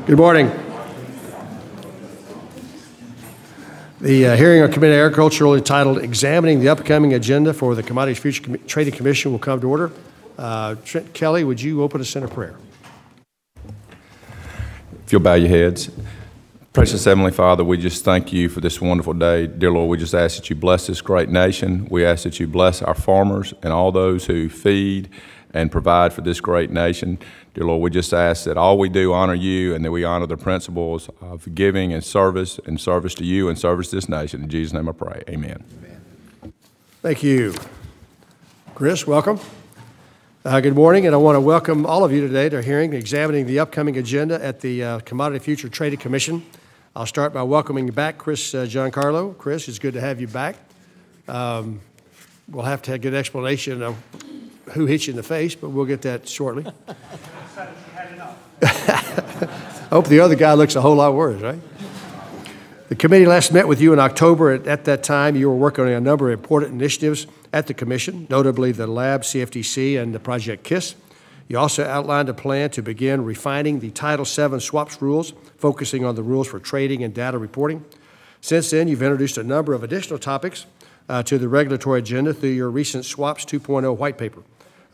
Good morning. The hearing on Committee on Agriculture entitled Examining the Upcoming Agenda for the Commodities Future Trading Commission will come to order. Trent Kelly, would you open us in a prayer? If you'll bow your heads. Precious Heavenly Father, we just thank you for this wonderful day. Dear Lord, we just ask that you bless this great nation. We ask that you bless our farmers and all those who feed and provide for this great nation. Dear Lord, we just ask that all we do honor you and that we honor the principles of giving and service to you and service to this nation. In Jesus' name I pray, amen. Thank you. Chris, welcome. Good morning, and I want to welcome all of you today to our hearing examining the upcoming agenda at the Commodity Future Trading Commission. I'll start by welcoming back Chris Giancarlo. Chris, it's good to have you back. We'll have to get an explanation of who hit you in the face, but we'll get that shortly. I hope the other guy looks a whole lot worse, right? The committee last met with you in October. At that time, you were working on a number of important initiatives at the Commission, notably the Lab, Cftc, and the Project KISS. You also outlined a plan to begin refining the Title VII swaps rules, focusing on the rules for trading and data reporting. Since then, you've introduced a number of additional topics to the regulatory agenda through your recent Swaps 2.0 white paper.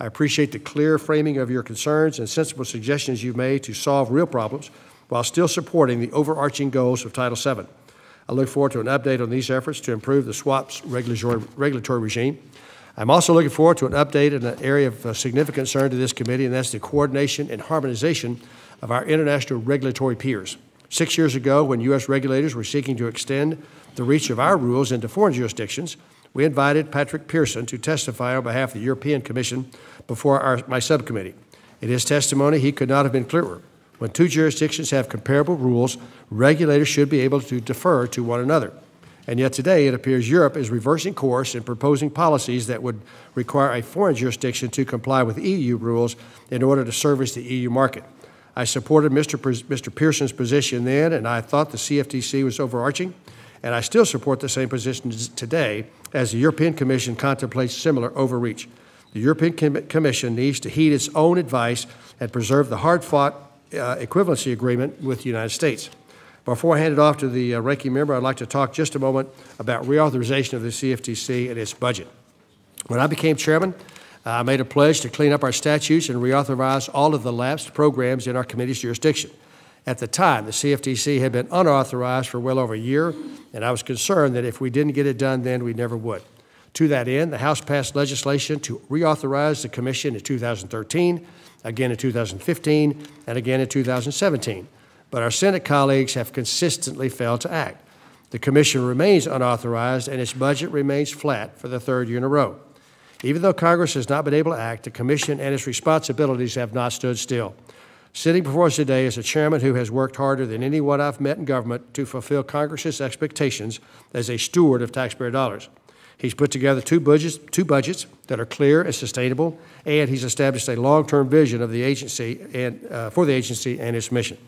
I appreciate the clear framing of your concerns and sensible suggestions you've made to solve real problems while still supporting the overarching goals of Title VII. I look forward to an update on these efforts to improve the swaps regulatory regime. I'm also looking forward to an update in an area of significant concern to this committee, and that's the coordination and harmonization of our international regulatory peers. 6 years ago, when U.S. regulators were seeking to extend the reach of our rules into foreign jurisdictions, we invited Patrick Pearson to testify on behalf of the European Commission before my subcommittee. In his testimony, he could not have been clearer. When two jurisdictions have comparable rules, regulators should be able to defer to one another. And yet today, it appears Europe is reversing course and proposing policies that would require a foreign jurisdiction to comply with EU rules in order to service the EU market. I supported Mr. Pearson's position then, and I thought the CFTC was overarching, and I still support the same position today as the European Commission contemplates similar overreach. The European Commission needs to heed its own advice and preserve the hard-fought equivalency agreement with the United States. Before I hand it off to the ranking member, I'd like to talk just a moment about reauthorization of the CFTC and its budget. When I became chairman, I made a pledge to clean up our statutes and reauthorize all of the lapsed programs in our committee's jurisdiction. At the time, the CFTC had been unauthorized for well over a year, and I was concerned that if we didn't get it done then, we never would. To that end, the House passed legislation to reauthorize the Commission in 2013, again in 2015, and again in 2017. But our Senate colleagues have consistently failed to act. The Commission remains unauthorized, and its budget remains flat for the third year in a row. Even though Congress has not been able to act, the Commission and its responsibilities have not stood still. Sitting before us today is a chairman who has worked harder than anyone I've met in government to fulfill Congress's expectations as a steward of taxpayer dollars. He's put together two budgets that are clear and sustainable, and he's established a long-term vision of the agency and for the agency and its mission.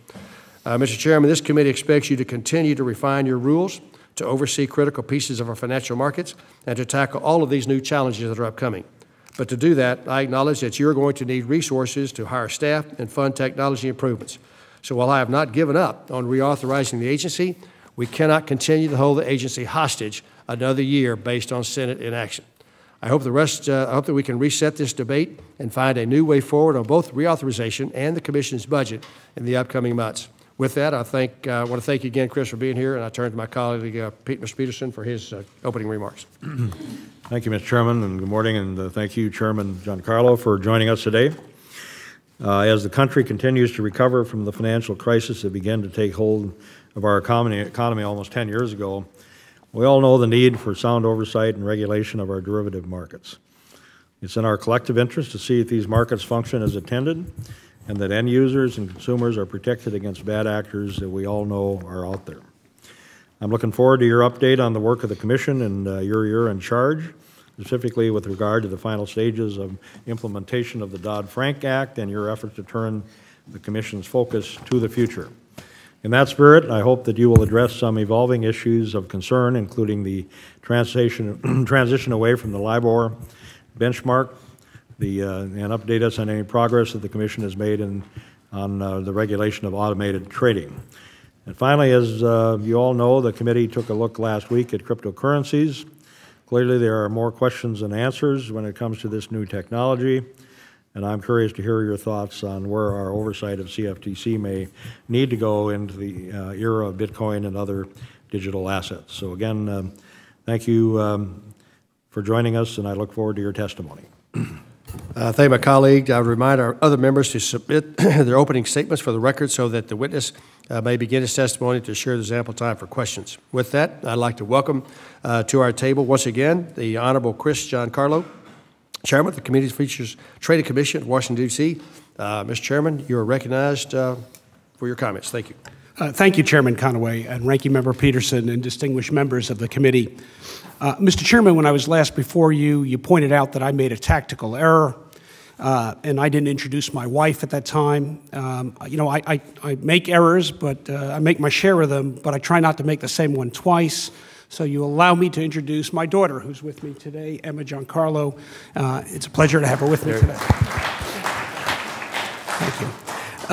Mr. Chairman, this committee expects you to continue to refine your rules, to oversee critical pieces of our financial markets, and to tackle all of these new challenges that are upcoming. But to do that, I acknowledge that you're going to need resources to hire staff and fund technology improvements. So while I have not given up on reauthorizing the agency, we cannot continue to hold the agency hostage another year based on Senate inaction. I hope that we can reset this debate and find a new way forward on both reauthorization and the Commission's budget in the upcoming months. With that, I want to thank you again, Chris, for being here, and I turn to my colleague, Mr. Peterson, for his opening remarks. Thank you, Mr. Chairman, and good morning, and thank you, Chairman Giancarlo, for joining us today. As the country continues to recover from the financial crisis that began to take hold of our economy almost 10 years ago, we all know the need for sound oversight and regulation of our derivative markets. It's in our collective interest to see if these markets function as intended and that end users and consumers are protected against bad actors that we all know are out there. I'm looking forward to your update on the work of the Commission and your year in charge, specifically with regard to the final stages of implementation of the Dodd-Frank Act and your efforts to turn the Commission's focus to the future. In that spirit, I hope that you will address some evolving issues of concern, including the transition away from the Libor benchmark, and update us on any progress that the Commission has made in on the regulation of automated trading. And finally, as you all know, the committee took a look last week at cryptocurrencies. Clearly, there are more questions than answers when it comes to this new technology, and I'm curious to hear your thoughts on where our oversight of CFTC may need to go into the era of Bitcoin and other digital assets. So again, thank you for joining us, and I look forward to your testimony. Thank my colleague. I would remind our other members to submit their opening statements for the record so that the witness may begin his testimony to ensure there's ample time for questions. With that, I'd like to welcome to our table once again the Honorable Chris Giancarlo, Chairman of the Committee on Futures Trading Commission, Washington, D.C. Mr. Chairman, you are recognized for your comments. Thank you. Thank you, Chairman Conaway and Ranking Member Peterson and distinguished members of the committee. Mr. Chairman, when I was last before you, you pointed out that I made a tactical error, and I didn't introduce my wife at that time. You know, I make errors, but I make my share of them, but I try not to make the same one twice. So you allow me to introduce my daughter, who's with me today, Emma Giancarlo. It's a pleasure to have her with me today. Thank you.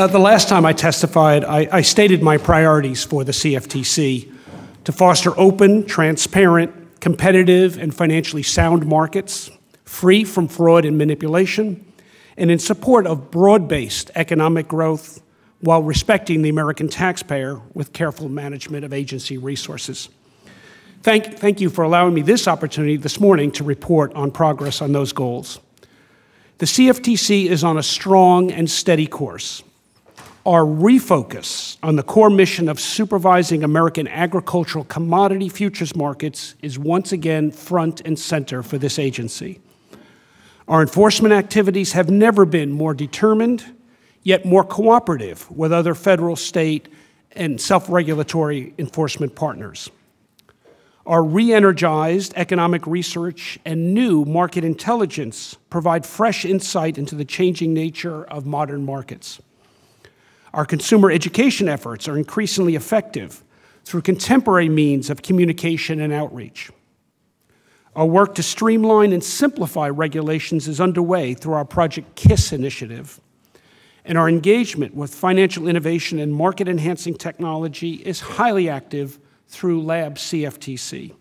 The last time I testified, I stated my priorities for the CFTC: to foster open, transparent, competitive, and financially sound markets, free from fraud and manipulation, and in support of broad-based economic growth while respecting the American taxpayer with careful management of agency resources. Thank you for allowing me this opportunity this morning to report on progress on those goals. The CFTC is on a strong and steady course. Our refocus on the core mission of supervising American agricultural commodity futures markets is once again front and center for this agency. Our enforcement activities have never been more determined, yet more cooperative with other federal, state, and self-regulatory enforcement partners. Our re-energized economic research and new market intelligence provide fresh insight into the changing nature of modern markets. Our consumer education efforts are increasingly effective through contemporary means of communication and outreach. Our work to streamline and simplify regulations is underway through our Project KISS initiative, and our engagement with financial innovation and market-enhancing technology is highly active through Lab CFTC.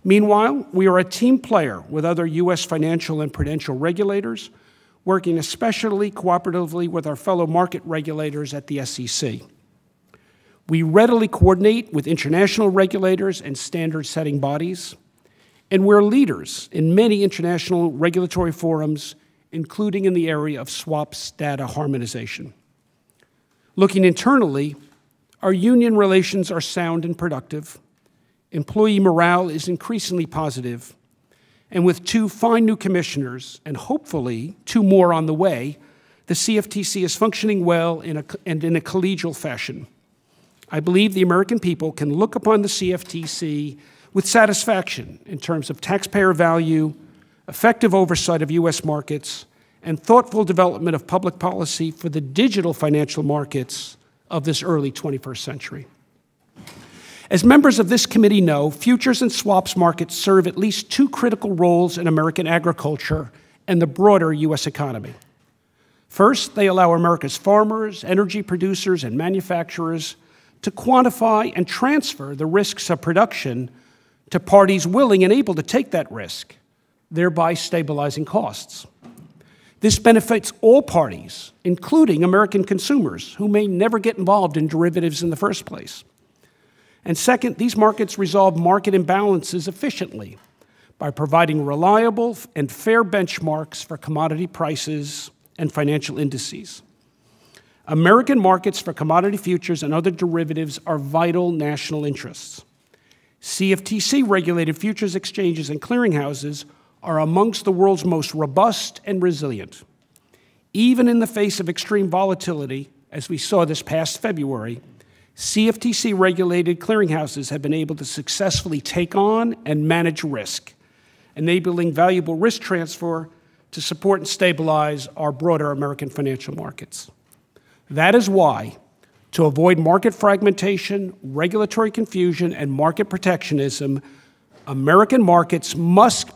Meanwhile, we are a team player with other U.S. financial and prudential regulators, working especially cooperatively with our fellow market regulators at the SEC. We readily coordinate with international regulators and standard-setting bodies, and we're leaders in many international regulatory forums, including in the area of swaps data harmonization. Looking internally, our union relations are sound and productive, employee morale is increasingly positive, and with 2 fine new commissioners, and hopefully 2 more on the way, the CFTC is functioning well and in a collegial fashion. I believe the American people can look upon the CFTC with satisfaction in terms of taxpayer value, effective oversight of U.S. markets, and thoughtful development of public policy for the digital financial markets of this early 21st century. As members of this committee know, futures and swaps markets serve at least 2 critical roles in American agriculture and the broader U.S. economy. First, they allow America's farmers, energy producers, and manufacturers to quantify and transfer the risks of production to parties willing and able to take that risk, thereby stabilizing costs. This benefits all parties, including American consumers, who may never get involved in derivatives in the first place. And second, these markets resolve market imbalances efficiently by providing reliable and fair benchmarks for commodity prices and financial indices. American markets for commodity futures and other derivatives are vital national interests. CFTC-regulated futures exchanges and clearinghouses are amongst the world's most robust and resilient. Even in the face of extreme volatility, as we saw this past February, CFTC-regulated clearinghouses have been able to successfully take on and manage risk, enabling valuable risk transfer to support and stabilize our broader American financial markets. That is why, to avoid market fragmentation, regulatory confusion, and market protectionism, American markets must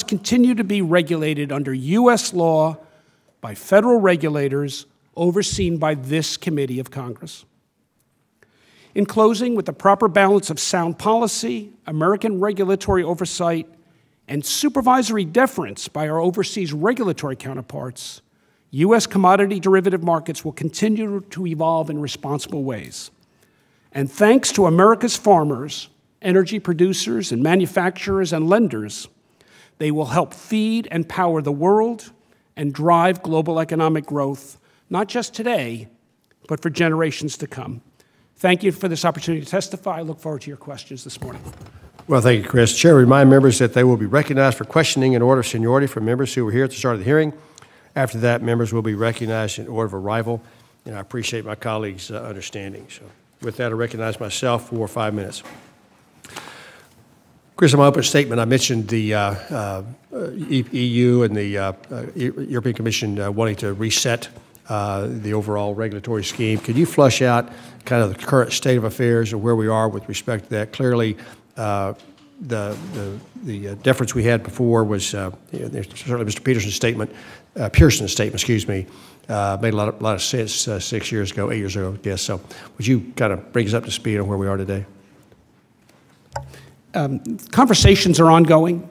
continue to be regulated under U.S. law by federal regulators overseen by this committee of Congress. In closing, with the proper balance of sound policy, American regulatory oversight, and supervisory deference by our overseas regulatory counterparts, U.S. commodity derivative markets will continue to evolve in responsible ways. And thanks to America's farmers, energy producers, and manufacturers and lenders, they will help feed and power the world and drive global economic growth, not just today, but for generations to come. Thank you for this opportunity to testify. I look forward to your questions this morning. Well, thank you, Chris. Chair, remind members that they will be recognized for questioning in order of seniority from members who were here at the start of the hearing. After that, members will be recognized in order of arrival, and I appreciate my colleagues' understanding. So with that, I recognize myself for 5 minutes. Chris, in my opening statement, I mentioned the EU and the European Commission wanting to reset the overall regulatory scheme. Could you flush out kind of the current state of affairs and where we are with respect to that? Clearly, the deference we had before was certainly Mr. Peterson's statement, Pearson's statement, excuse me, made a lot of sense 6 years ago, 8 years ago, yes. So would you kind of bring us up to speed on where we are today? Conversations are ongoing.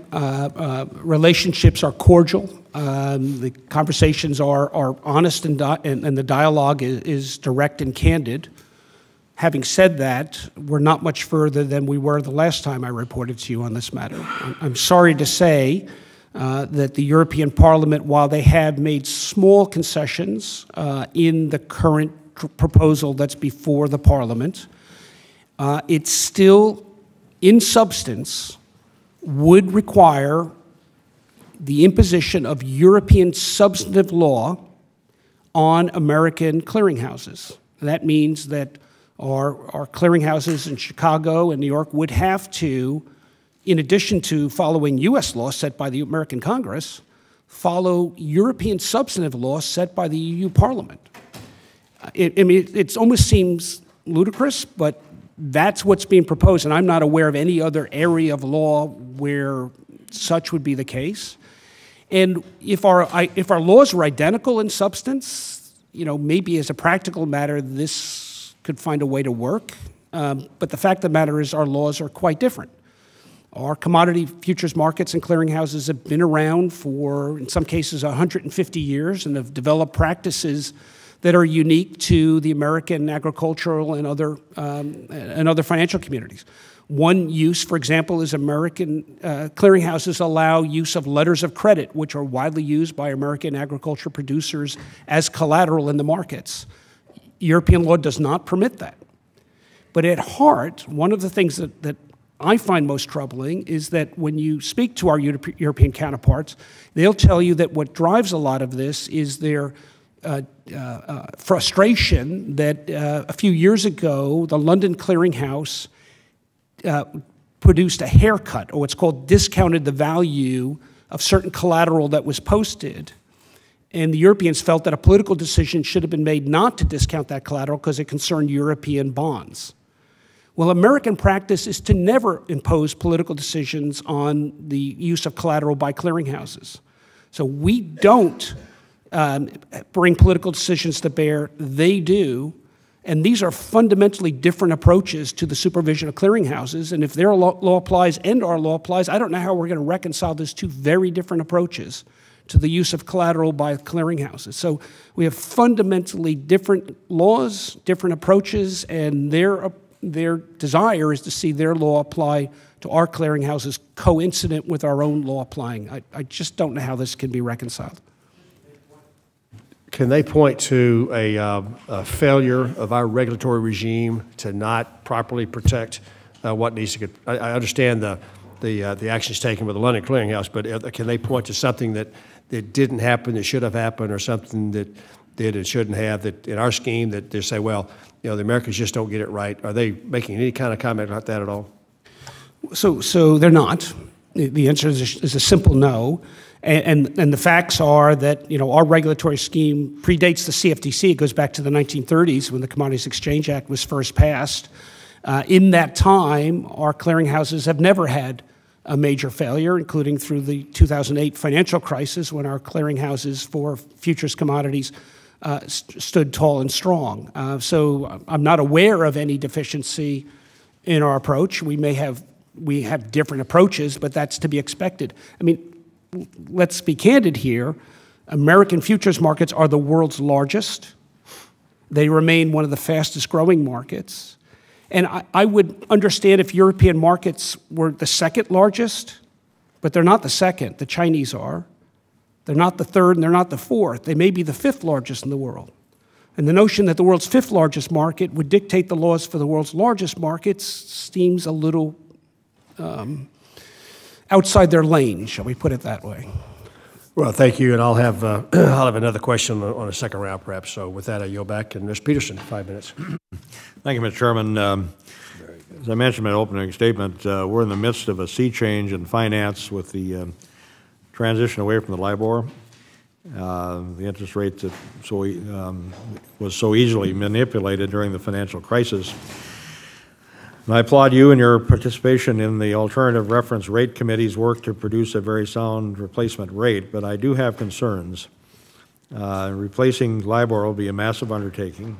Relationships are cordial. The conversations are honest, and the dialogue is direct and candid. Having said that, we're not much further than we were the last time I reported to you on this matter. I'm sorry to say that the European Parliament, while they have made small concessions in the current proposal that's before the Parliament, it's still, in substance, would require the imposition of European substantive law on American clearinghouses. That means that our clearinghouses in Chicago and New York would have to, in addition to following U.S. law set by the American Congress, follow European substantive law set by the EU Parliament. It almost seems ludicrous, but that's what's being proposed, and I'm not aware of any other area of law where such would be the case. And if our laws were identical in substance, maybe as a practical matter, this could find a way to work. But the fact of the matter is our laws are quite different. Our commodity futures markets and clearinghouses have been around for, in some cases, 150 years and have developed practices that are unique to the American agricultural and other financial communities. One use, for example, is American clearinghouses allow use of letters of credit, which are widely used by American agriculture producers as collateral in the markets. European law does not permit that. But at heart, one of the things that I find most troubling is that when you speak to our European counterparts, they'll tell you that what drives a lot of this is their frustration that a few years ago, the London Clearinghouse produced a haircut, or what's called discounted the value of certain collateral that was posted. And the Europeans felt that a political decision should have been made not to discount that collateral because it concerned European bonds. Well, American practice is to never impose political decisions on the use of collateral by clearinghouses. So we don't bring political decisions to bear, they do, and these are fundamentally different approaches to the supervision of clearinghouses, and if their law applies and our law applies, I don't know how we're going to reconcile those two very different approaches to the use of collateral by clearinghouses. So we have fundamentally different laws, different approaches, and their desire is to see their law apply to our clearinghouses coincident with our own law applying. I just don't know how this can be reconciled. Can they point to a failure of our regulatory regime to not properly protect what needs to get? I understand the actions taken with the London Clearinghouse, but can they point to something that didn't happen, that should have happened, or something that did and shouldn't have, that in our scheme that they say, well, the Americans just don't get it right? Are they making any kind of comment like that at all? So they're not. The answer is a simple no. And the facts are that our regulatory scheme predates the CFTC. It goes back to the 1930s when the Commodities Exchange Act was first passed. In that time, our clearinghouses have never had a major failure, including through the 2008 financial crisis when our clearinghouses for futures commodities stood tall and strong. So I'm not aware of any deficiency in our approach. We have different approaches, but that's to be expected. I mean, let's be candid here. American futures markets are the world's largest. They remain one of the fastest growing markets. And I would understand if European markets were the second largest, but they're not the second. The Chinese are. They're not the third, and they're not the fourth. They may be the fifth largest in the world. And the notion that the world's fifth largest market would dictate the laws for the world's largest markets seems a little outside their lane, shall we put it that way. Well, thank you, and I'll have another question on a second round, perhaps. So with that, I yield back. And Mr. Peterson, 5 minutes. Thank you, Mr. Chairman. As I mentioned in my opening statement, we're in the midst of a sea change in finance with the transition away from the Libor, the interest rate that was so easily manipulated during the financial crisis. And I applaud you and your participation in the Alternative Reference Rate Committee's work to produce a very sound replacement rate, but I do have concerns. Replacing Libor will be a massive undertaking.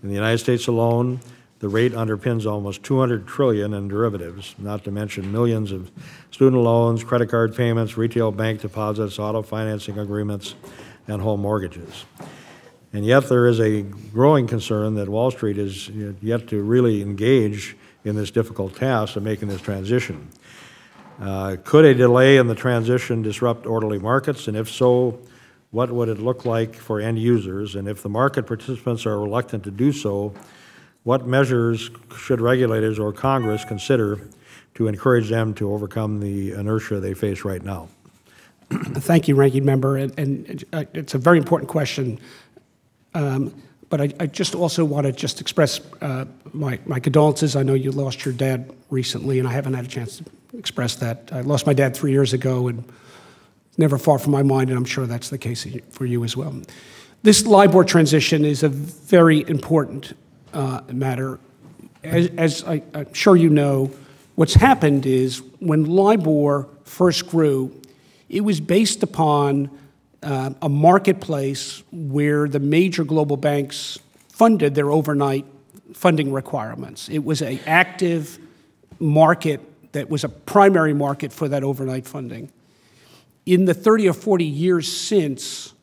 In the United States alone, the rate underpins almost $200 trillion in derivatives, not to mention millions of student loans, credit card payments, retail bank deposits, auto financing agreements, and home mortgages. And yet there is a growing concern that Wall Street is yet to really engage in this difficult task of making this transition. Could a delay in the transition disrupt orderly markets? And if so, what would it look like for end users? And if the market participants are reluctant to do so, what measures should regulators or Congress consider to encourage them to overcome the inertia they face right now? Thank you, Ranking Member. And it's a very important question. But I just also want to just express my condolences. I know you lost your dad recently, and I haven't had a chance to express that. I lost my dad 3 years ago, and never far from my mind, and I'm sure that's the case for you as well. This Libor transition is a very important matter. As I'm sure you know, what's happened is when Libor first grew, it was based upon a marketplace where the major global banks funded their overnight funding requirements. It was an active market that was a primary market for that overnight funding. In the 30 or 40 years since,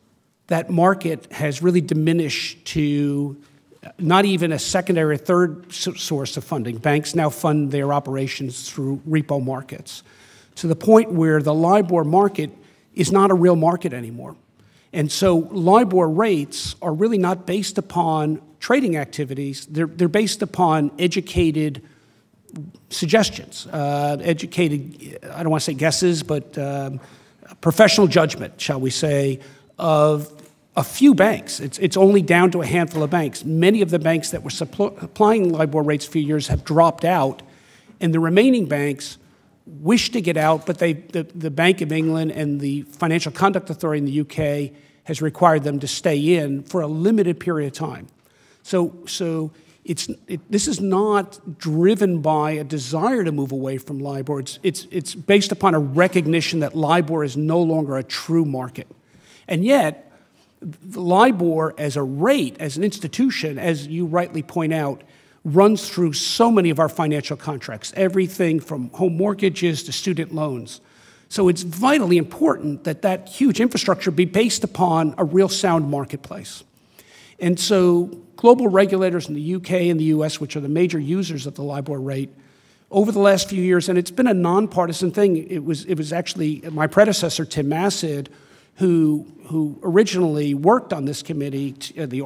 that market has really diminished to not even a secondary or third source of funding. Banks now fund their operations through repo markets, to the point where the Libor market is not a real market anymore. And so Libor rates are really not based upon trading activities. They're based upon educated suggestions, educated, I don't want to say guesses, but professional judgment, shall we say, of a few banks. It's only down to a handful of banks. Many of the banks that were supplying Libor rates for years have dropped out, and the remaining banks wish to get out, but the Bank of England and the Financial Conduct Authority in the UK has required them to stay in for a limited period of time. So this is not driven by a desire to move away from Libor. It's based upon a recognition that Libor is no longer a true market. And yet, Libor as a rate, as an institution, as you rightly point out, runs through so many of our financial contracts, everything from home mortgages to student loans. So it's vitally important that that huge infrastructure be based upon a real sound marketplace. And so global regulators in the UK and the US, which are the major users of the Libor rate, over the last few years, and it's been a nonpartisan thing, it was actually my predecessor, Tim Massid, who originally worked on this committee,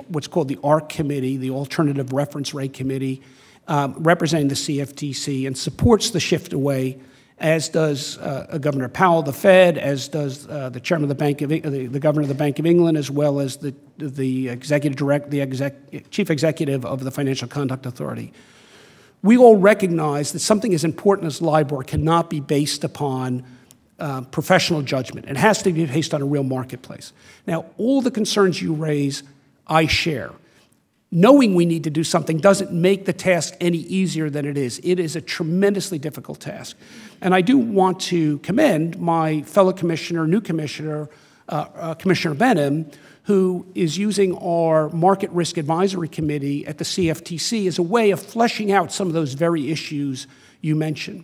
what's called the ARC Committee, the Alternative Reference Rate Committee, representing the Cftc, and supports the shift away, as does Governor Powell, the Fed, as does the chairman of the Bank of the governor of the Bank of England, as well as the chief executive of the Financial Conduct Authority. We all recognize that something as important as Libor cannot be based upon professional judgment. It has to be based on a real marketplace. Now, all the concerns you raise, I share. Knowing we need to do something doesn't make the task any easier than it is. It is a tremendously difficult task. And I do want to commend my fellow commissioner, new commissioner, Commissioner Benham, who is using our Market Risk Advisory Committee at the CFTC as a way of fleshing out some of those very issues you mentioned.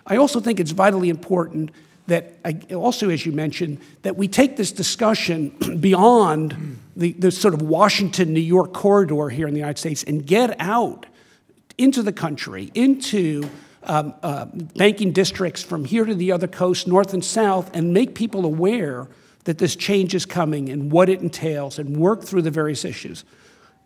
I also think it's vitally important that, also as you mentioned, that we take this discussion beyond the sort of Washington-New York corridor here in the United States and get out into the country, into banking districts from here to the other coast, north and south, and make people aware that this change is coming and what it entails, and work through the various issues.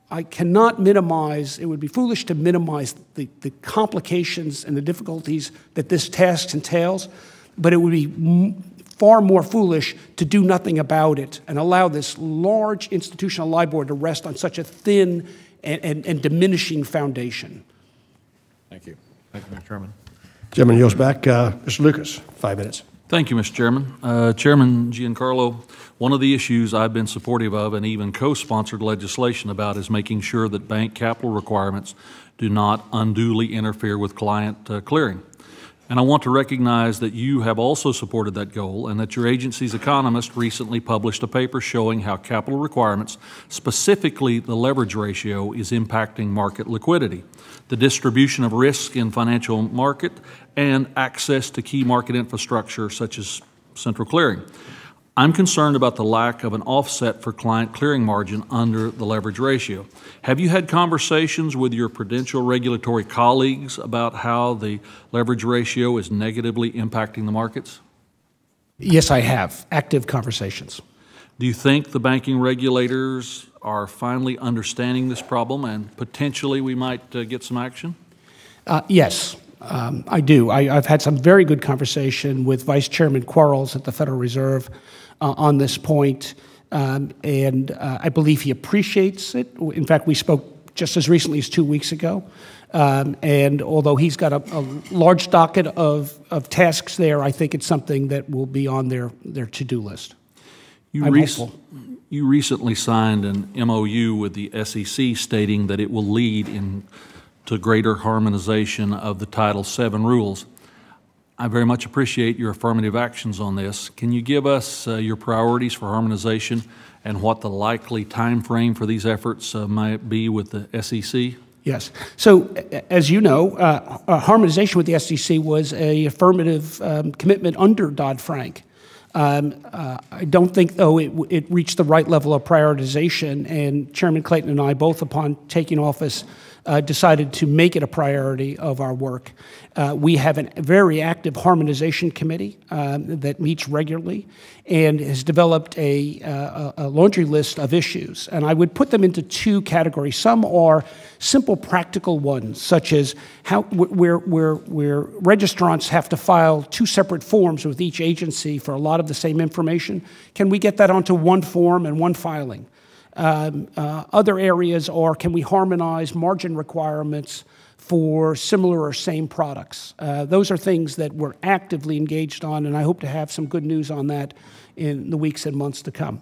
I cannot minimize, it would be foolish to minimize the complications and the difficulties that this task entails, but it would be far more foolish to do nothing about it and allow this large institutional LIBOR to rest on such a thin and diminishing foundation. Thank you. Thank you, Mr. Chairman. Gentleman yields back. Mr. Lucas, 5 minutes. Thank you, Mr. Chairman. Chairman Giancarlo, one of the issues I've been supportive of and even co-sponsored legislation about is making sure that bank capital requirements do not unduly interfere with client clearing. And I want to recognize that you have also supported that goal and that your agency's economist recently published a paper showing how capital requirements, specifically the leverage ratio, is impacting market liquidity, the distribution of risk in financial market, and access to key market infrastructure such as central clearing. I'm concerned about the lack of an offset for client clearing margin under the leverage ratio. Have you had conversations with your prudential regulatory colleagues about how the leverage ratio is negatively impacting the markets? Yes, I have. Active conversations. Do you think the banking regulators are finally understanding this problem and potentially we might get some action? Yes, I do. I've had some very good conversation with Vice Chairman Quarles at the Federal Reserve on this point, and I believe he appreciates it. In fact, we spoke just as recently as 2 weeks ago, and although he's got a large docket of tasks there, I think it's something that will be on their to-do list. I'm hopeful. You recently signed an MOU with the SEC stating that it will lead to greater harmonization of the Title VII rules. I very much appreciate your affirmative actions on this. Can you give us your priorities for harmonization and what the likely time frame for these efforts might be with the SEC? Yes. So, as you know, harmonization with the SEC was an affirmative commitment under Dodd-Frank. I don't think, though, it reached the right level of prioritization, and Chairman Clayton and I, both upon taking office, decided to make it a priority of our work. We have a very active harmonization committee that meets regularly and has developed a laundry list of issues. And I would put them into two categories. Some are simple practical ones, such as where registrants have to file two separate forms with each agency for a lot of the same information. Can we get that onto one form and one filing? Other areas are, can we harmonize margin requirements for similar or same products? Those are things that we're actively engaged on, and I hope to have some good news on that in the weeks and months to come.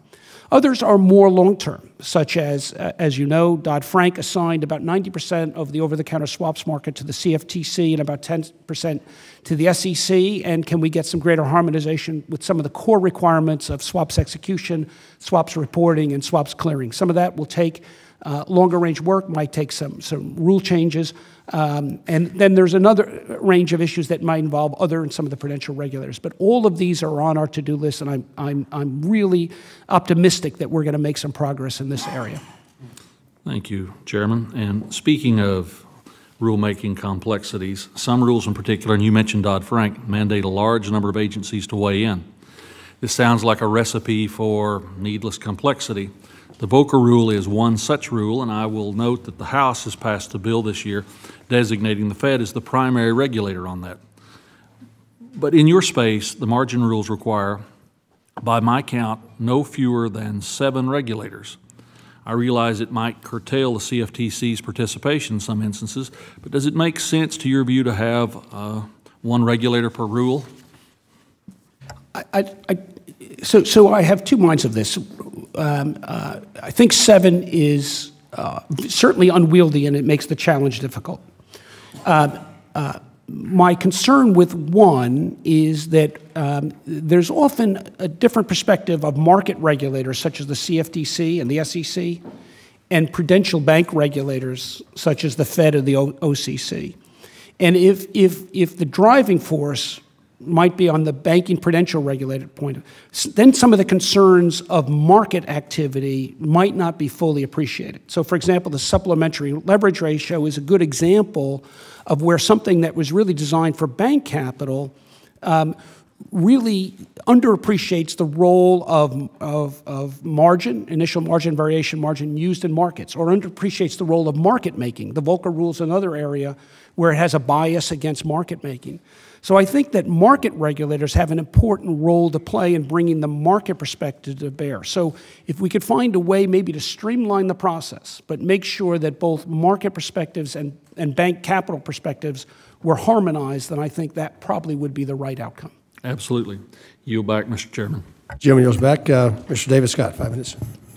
Others are more long-term, such as you know, Dodd-Frank assigned about 90% of the over-the-counter swaps market to the CFTC and about 10% to the SEC, and can we get some greater harmonization with some of the core requirements of swaps execution, swaps reporting, and swaps clearing? Some of that will take longer range work, might take some rule changes, and then there's another range of issues that might involve other and some of the prudential regulators. But all of these are on our to-do list, and I'm really optimistic that we're going to make some progress in this area. Thank you, Chairman. And speaking of rulemaking complexities, some rules in particular, and you mentioned Dodd-Frank, mandate a large number of agencies to weigh in. This sounds like a recipe for needless complexity. The Volcker Rule is one such rule, and I will note that the House has passed a bill this year designating the Fed as the primary regulator on that. But in your space, the margin rules require, by my count, no fewer than 7 regulators. I realize it might curtail the CFTC's participation in some instances, but does it make sense to your view to have one regulator per rule? So I have two minds of this. I think 7 is certainly unwieldy, and it makes the challenge difficult. My concern with one is that there's often a different perspective of market regulators, such as the CFTC and the SEC, and prudential bank regulators, such as the Fed or the OCC. And if the driving force might be on the banking prudential regulated point, then some of the concerns of market activity might not be fully appreciated. So, for example, the supplementary leverage ratio is a good example of where something that was really designed for bank capital really underappreciates the role of margin, initial margin variation margin used in markets, or underappreciates the role of market making. The Volcker Rule is another area where it has a bias against market making. So I think that market regulators have an important role to play in bringing the market perspective to bear. So if we could find a way maybe to streamline the process, but make sure that both market perspectives and bank capital perspectives were harmonized, then I think that probably would be the right outcome. Absolutely. Yield back, Mr. Chairman. Jim yields back. Mr. David Scott, 5 minutes.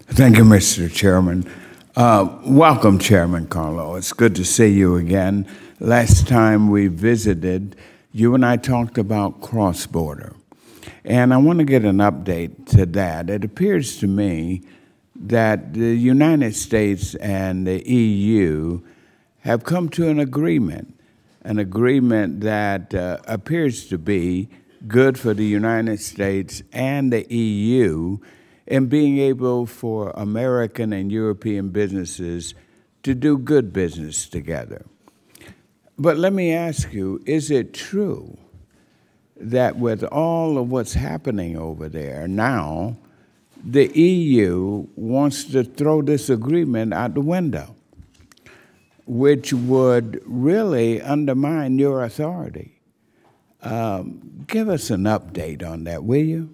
Thank you, Mr. Chairman. Welcome, Chairman Carlo. It's good to see you again. Last time we visited, you and I talked about cross-border. And I want to get an update to that. It appears to me that the United States and the EU have come to an agreement that appears to be good for the United States and the EU in being able for American and European businesses to do good business together. But let me ask you, is it true that with all of what's happening over there now, the EU wants to throw this agreement out the window, which would really undermine your authority? Give us an update on that, will you?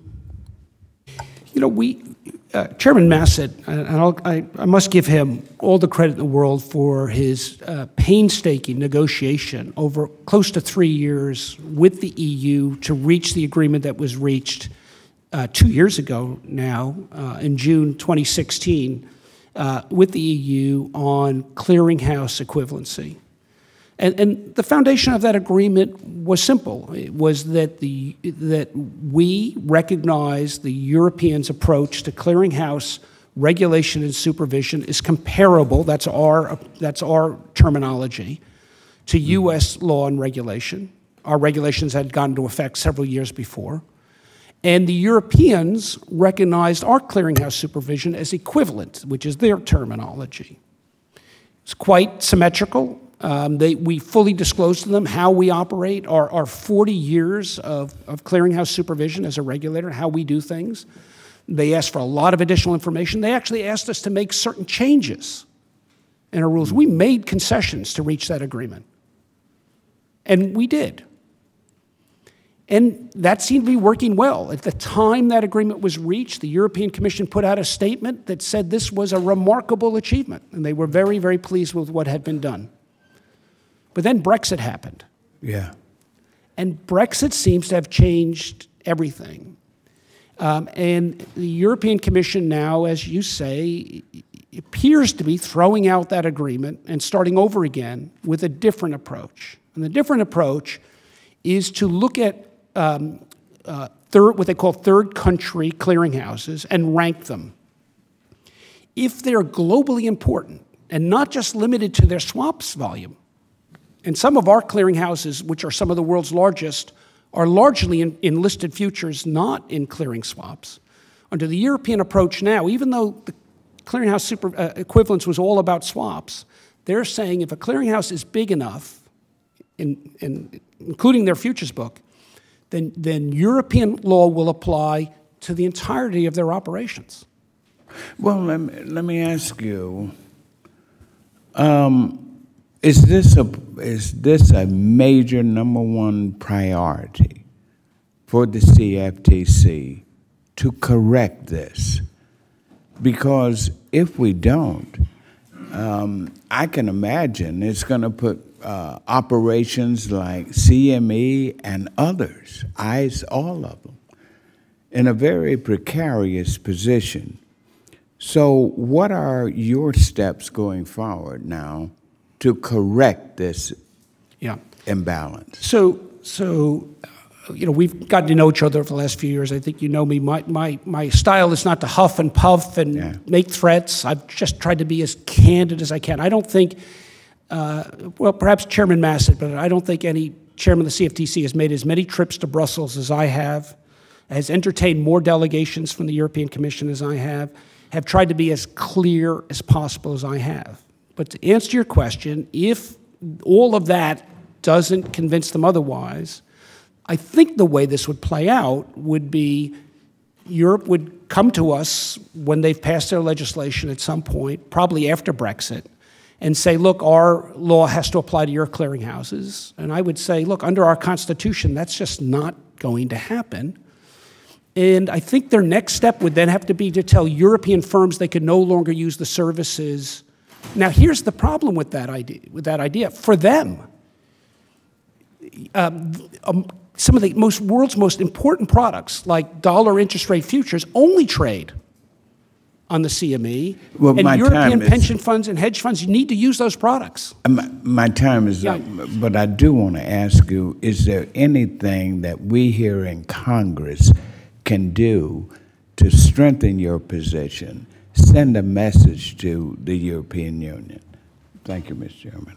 You know, Chairman Massett, and I must give him all the credit in the world for his painstaking negotiation over close to 3 years with the EU to reach the agreement that was reached 2 years ago now, in June 2016, with the EU on clearinghouse equivalency. And the foundation of that agreement was simple. It was that we recognize the Europeans' approach to clearinghouse regulation and supervision is comparable, that's our terminology, to U.S. law and regulation. Our regulations had gone into effect several years before. And the Europeans recognized our clearinghouse supervision as equivalent, which is their terminology. It's quite symmetrical. We fully disclosed to them how we operate, our 40 years of clearinghouse supervision as a regulator, how we do things. They asked for a lot of additional information. They actually asked us to make certain changes in our rules. We made concessions to reach that agreement. And we did. And that seemed to be working well. At the time that agreement was reached, the European Commission put out a statement that said this was a remarkable achievement, and they were very, very pleased with what had been done. But then Brexit happened. Yeah. And Brexit seems to have changed everything. And the European Commission now, as you say, appears to be throwing out that agreement and starting over again with a different approach. And the different approach is to look at what they call third country clearinghouses and rank them. If they're globally important and not just limited to their swaps volume, and some of our clearinghouses, which are some of the world's largest, are largely in listed futures, not in clearing swaps. Under the European approach now, even though the clearinghouse equivalence was all about swaps, they're saying if a clearinghouse is big enough, including their futures book, then European law will apply to the entirety of their operations. Well, let me ask you, is this a major #1 priority for the CFTC to correct this? Because if we don't, I can imagine it's going to put operations like CME and others, ICE, all of them, in a very precarious position. So what are your steps going forward now to correct this imbalance. So we've gotten to know each other over the last few years. I think you know me. My style is not to huff and puff and make threats. I've just tried to be as candid as I can. I don't think, well, perhaps Chairman Massett, but I don't think any chairman of the CFTC has made as many trips to Brussels as I have, has entertained more delegations from the European Commission as I have tried to be as clear as possible as I have. But to answer your question, if all of that doesn't convince them otherwise, I think the way this would play out would be Europe would come to us when they've passed their legislation at some point, probably after Brexit, and say, look, our law has to apply to your clearinghouses. And I would say, look, under our Constitution, that's just not going to happen. And I think their next step would then have to be to tell European firms they could no longer use the services. Now, here's the problem with that idea. For them, some of the world's most important products, like dollar interest rate futures, only trade on the CME. Well, and European pension funds and hedge funds, you need to use those products. My time is up, but I do want to ask you, is there anything that we here in Congress can do to strengthen your position, send a message to the European Union? Thank you, Mr. Chairman.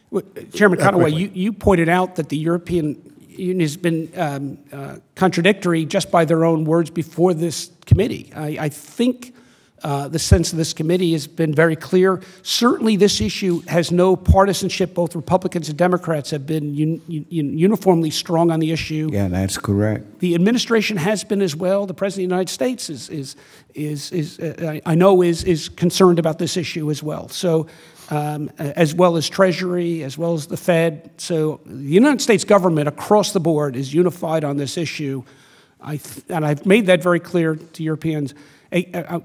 Well, Chairman Conaway, you pointed out that the European Union has been contradictory just by their own words before this committee. I think the sense of this committee has been very clear. Certainly this issue has no partisanship. Both Republicans and Democrats have been uniformly strong on the issue. Yeah, that's correct. The administration has been as well. The President of the United States I know is concerned about this issue as well. So, as well as Treasury, as well as the Fed. So the United States government across the board is unified on this issue. And I've made that very clear to Europeans.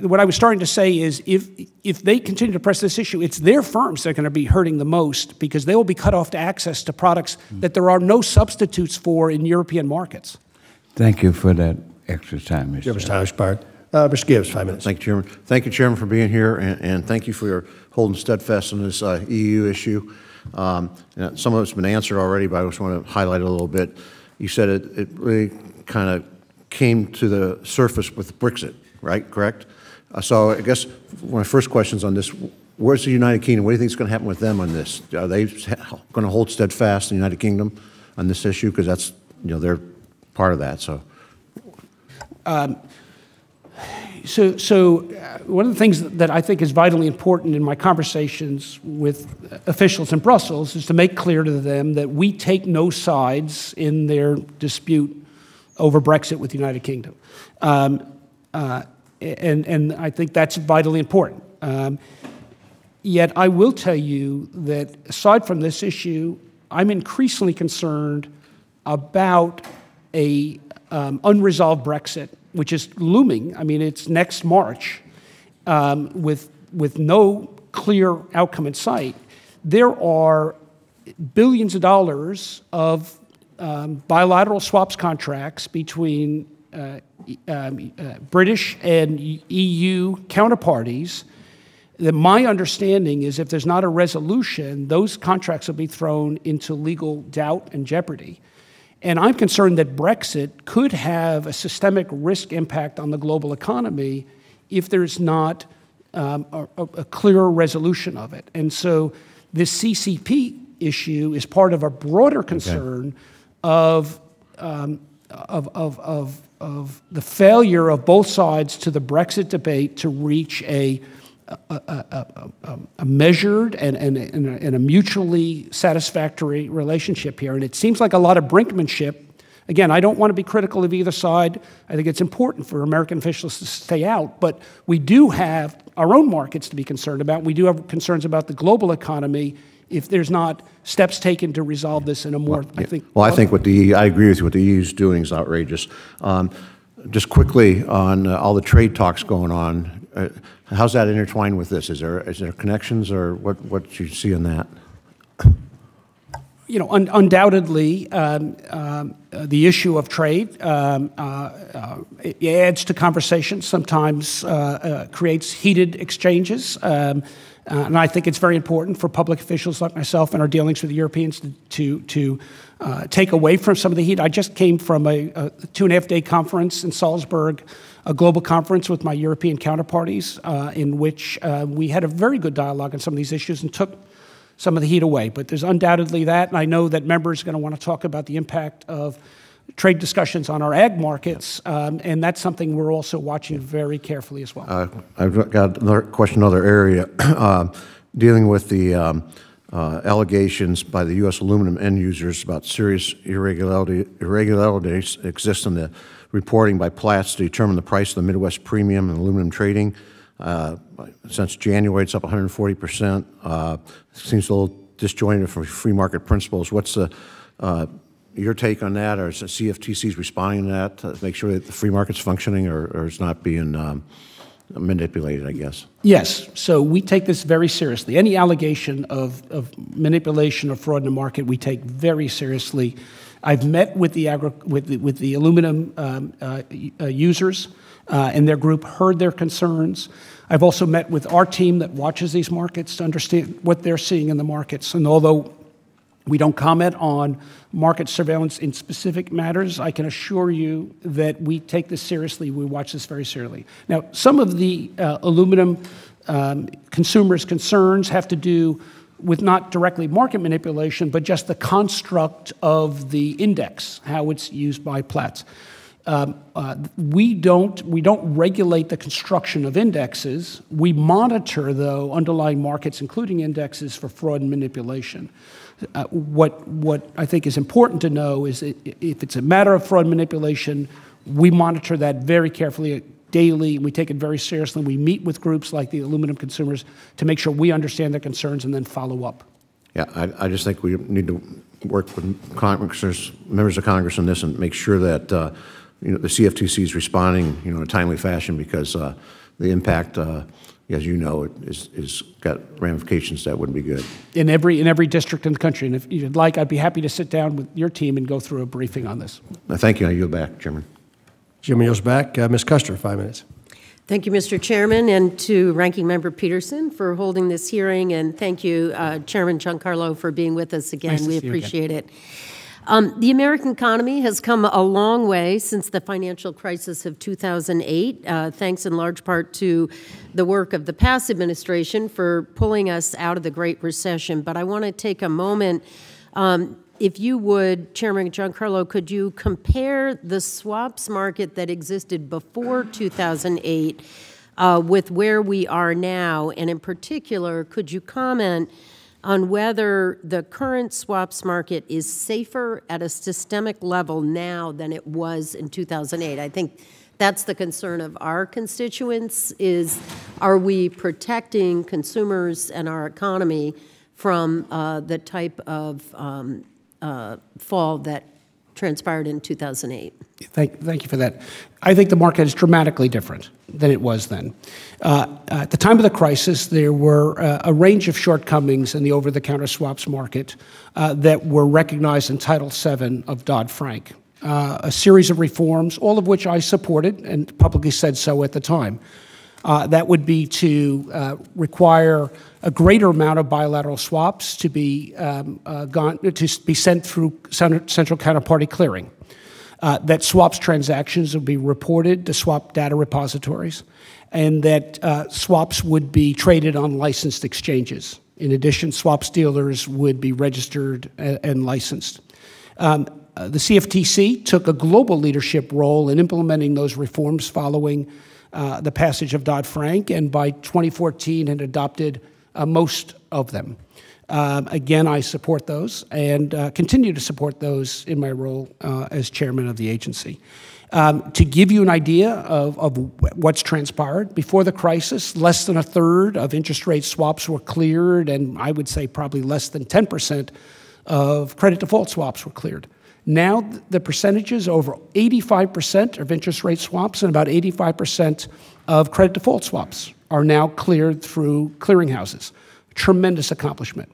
What I was starting to say is if they continue to press this issue, it's their firms that are going to be hurting the most because they will be cut off to access to products that there are no substitutes for in European markets. Thank you for that extra time, Mr. Chairman's time expired. Mr. Gibbs, 5 minutes. Thank you, Chairman. Thank you, Chairman, for being here, and thank you for your holding steadfast on this EU issue. Some of it's been answered already, but I just want to highlight it a little bit. You said it really kind of came to the surface with Brexit, right? Correct? So I guess my first question is on this. Where's the United Kingdom? What do you think is going to happen with them on this? Are they going to hold steadfast in the United Kingdom on this issue? Because that's, they're part of that. So one of the things that I think is vitally important in my conversations with officials in Brussels is to make clear to them that we take no sides in their dispute over Brexit with the United Kingdom. And I think that's vitally important. Yet I will tell you that aside from this issue, I'm increasingly concerned about a unresolved Brexit, which is looming. I mean, it's next March, with no clear outcome in sight. There are billions of dollars of bilateral swaps contracts between British and EU counterparties that my understanding is if there's not a resolution, those contracts will be thrown into legal doubt and jeopardy. And I'm concerned that Brexit could have a systemic risk impact on the global economy if there's not a clearer resolution of it. And so this CCP issue is part of a broader concern of the failure of both sides to the Brexit debate to reach a measured and a mutually satisfactory relationship here. And it seems like a lot of brinkmanship. Again, I don't want to be critical of either side. I think it's important for American officials to stay out. But we do have our own markets to be concerned about. We do have concerns about the global economy if there's not steps taken to resolve this in a more, I think. Well, I think I agree with you. What the EU is doing is outrageous. Just quickly on all the trade talks going on, how's that intertwined with this? Is there connections, or what you see in that? You know, undoubtedly, the issue of trade it adds to conversation, sometimes creates heated exchanges, and I think it's very important for public officials like myself and our dealings with the Europeans to take away from some of the heat. I just came from a 2.5-day conference in Salzburg, a global conference with my European counterparties, in which we had a very good dialogue on some of these issues and took some of the heat away. But there's undoubtedly that, and I know that members are going to want to talk about the impact of trade discussions on our ag markets, and that's something we're also watching very carefully as well. I've got another question, another area, dealing with the allegations by the U.S. aluminum end users about serious irregularities exist in the reporting by Platts to determine the price of the Midwest premium in aluminum trading. Since January, it's up 140%. Seems a little disjointed from free market principles. What's your take on that, or is the CFTC's responding to that to make sure that the free market's functioning, or is not being manipulated, I guess? Yes. So we take this very seriously. Any allegation of manipulation or fraud in the market, we take very seriously. I've met with the aluminum users and their group, heard their concerns. I've also met with our team that watches these markets to understand what they're seeing in the markets. And although we don't comment on market surveillance in specific matters, I can assure you that we take this seriously. We watch this very seriously. Now, some of the aluminum consumers' concerns have to do with not directly market manipulation, but just the construct of the index, how it's used by Platts. We don't regulate the construction of indexes. We monitor, though, underlying markets, including indexes, for fraud and manipulation. What I think is important to know is that if it's a matter of fraud and manipulation, we monitor that very carefully daily. We take it very seriously. We meet with groups like the aluminum consumers to make sure we understand their concerns and then follow up. Yeah, I just think we need to work with members of Congress on this and make sure that the CFTC is responding in a timely fashion, because the impact, as you know, is got ramifications that wouldn't be good. In every district in the country. And if you'd like, I'd be happy to sit down with your team and go through a briefing on this. Thank you. I yield back, Chairman. Jim yields back. Ms. Custer, 5 minutes. Thank you, Mr. Chairman, and to Ranking Member Peterson for holding this hearing, and thank you, Chairman Giancarlo, for being with us again. Nice we appreciate it. The American economy has come a long way since the financial crisis of 2008, thanks in large part to the work of the past administration for pulling us out of the Great Recession. But I want to take a moment, if you would, Chairman Giancarlo, could you compare the swaps market that existed before 2008 with where we are now? And in particular, could you comment on whether the current swaps market is safer at a systemic level now than it was in 2008? I think that's the concern of our constituents, is are we protecting consumers and our economy from the type of fall that transpired in 2008? Thank you for that. I think the market is dramatically different than it was then. At the time of the crisis, there were a range of shortcomings in the over-the-counter swaps market that were recognized in Title VII of Dodd-Frank. A series of reforms, all of which I supported and publicly said so at the time. That would be to require a greater amount of bilateral swaps to be sent through central counterparty clearing. That swaps transactions would be reported to swap data repositories, and that swaps would be traded on licensed exchanges. In addition, swaps dealers would be registered and licensed. The CFTC took a global leadership role in implementing those reforms following the passage of Dodd-Frank, and by 2014 had adopted most of them. Again, I support those and continue to support those in my role as chairman of the agency. To give you an idea of what's transpired, before the crisis, less than a third of interest rate swaps were cleared, and I would say probably less than 10% of credit default swaps were cleared. Now the percentages, over 85% of interest rate swaps and about 85% of credit default swaps are now cleared through clearinghouses. Tremendous accomplishment.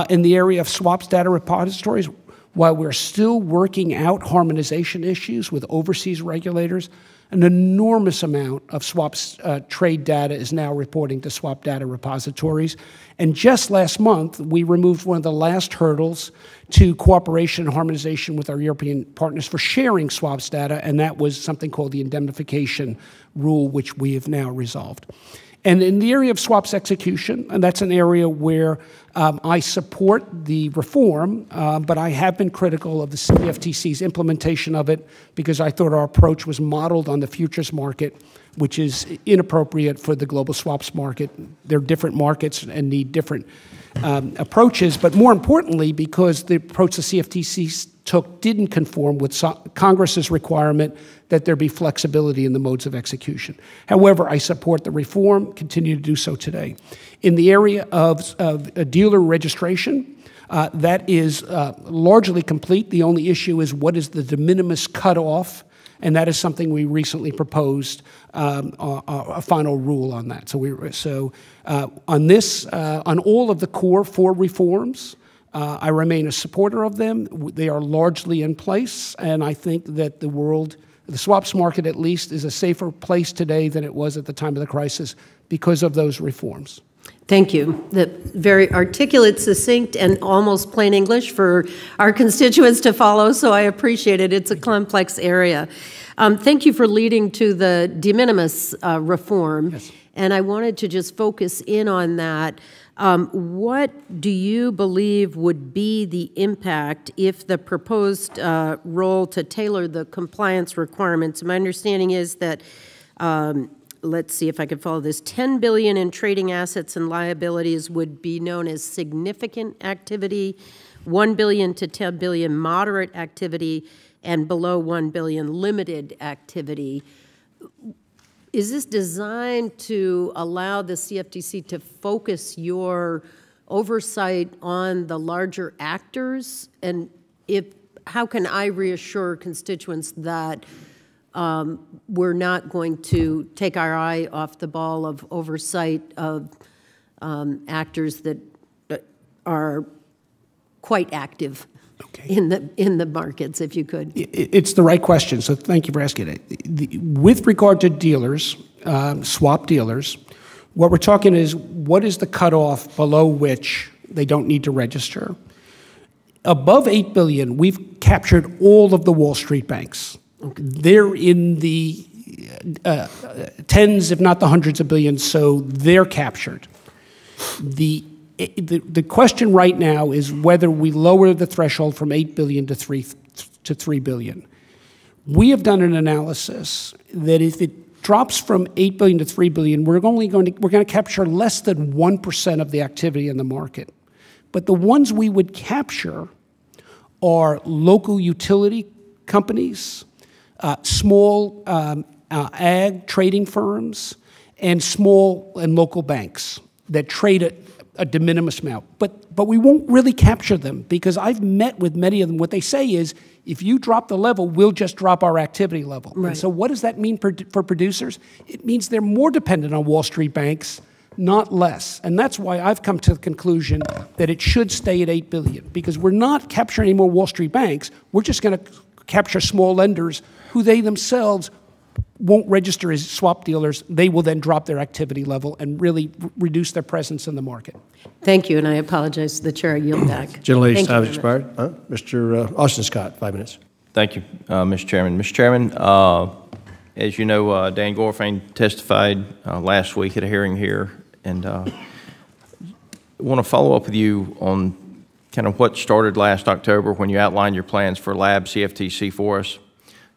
In the area of swaps data repositories, while we're still working out harmonization issues with overseas regulators, an enormous amount of swaps trade data is now reporting to swap data repositories. And just last month, we removed one of the last hurdles to cooperation and harmonization with our European partners for sharing swaps data, and that was something called the indemnification rule, which we have now resolved. And in the area of swaps execution, and that's an area where I support the reform, but I have been critical of the CFTC's implementation of it because I thought our approach was modeled on the futures market, which is inappropriate for the global swaps market. They're different markets and need different approaches, but more importantly, because the approach the CFTC took didn't conform with Congress's requirement that there be flexibility in the modes of execution. However, I support the reform, continue to do so today. In the area of dealer registration, that is largely complete. The only issue is what is the de minimis cutoff, and that is something we recently proposed a final rule on that. So, on this, on all of the core 4 reforms, I remain a supporter of them. They are largely in place, and I think that the swaps market at least, is a safer place today than it was at the time of the crisis because of those reforms. Thank you. Very articulate, succinct, and almost plain English for our constituents to follow, so I appreciate it. It's a complex area. Thank you for leading to the de minimis reform. Yes. And I wanted to just focus in on that. What do you believe would be the impact if the proposed role to tailor the compliance requirements? My understanding is that, let's see if I could follow this, $10 billion in trading assets and liabilities would be known as significant activity, $1 billion to $10 billion moderate activity, and below $1 billion limited activity. Is this designed to allow the CFTC to focus your oversight on the larger actors? And how can I reassure constituents that we're not going to take our eye off the ball of oversight of actors that are quite active? Okay. In the markets, if you could. It's the right question, so thank you for asking it. With regard to dealers, swap dealers, what we're talking is what is the cutoff below which they don't need to register? Above $8 billion, we've captured all of the Wall Street banks. Okay. They're in the tens, if not the hundreds of billions, so they're captured. The question right now is whether we lower the threshold from $8 billion to $3 billion. We have done an analysis that if it drops from $8 billion to $3 billion, we're going to capture less than 1% of the activity in the market. But the ones we would capture are local utility companies, small ag trading firms, and small and local banks that trade at a de minimis amount, but we won't really capture them because I've met with many of them. What they say is, if you drop the level, we'll just drop our activity level. Right. And so what does that mean for producers? It means they're more dependent on Wall Street banks, not less. And that's why I've come to the conclusion that it should stay at $8 billion, because we're not capturing any more Wall Street banks. We're just going to capture small lenders who they themselves won't register as swap dealers. They will then drop their activity level and really reduce their presence in the market. Thank you, and I apologize to the chair. I yield back. Gentlelady's time has expired. Mr. Austin Scott, 5 minutes. Thank you, Mr. Chairman. Mr. Chairman, as you know, Dan Gorfain testified last week at a hearing here, and I want to follow up with you on kind of what started last October when you outlined your plans for Lab CFTC for us.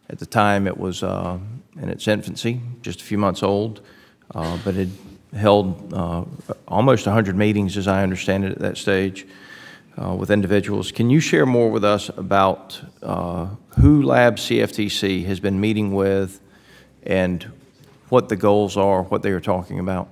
At the time, it was in its infancy, just a few months old, but it held almost 100 meetings, as I understand it, at that stage with individuals. Can you share more with us about who Lab CFTC has been meeting with and what the goals are, what they are talking about?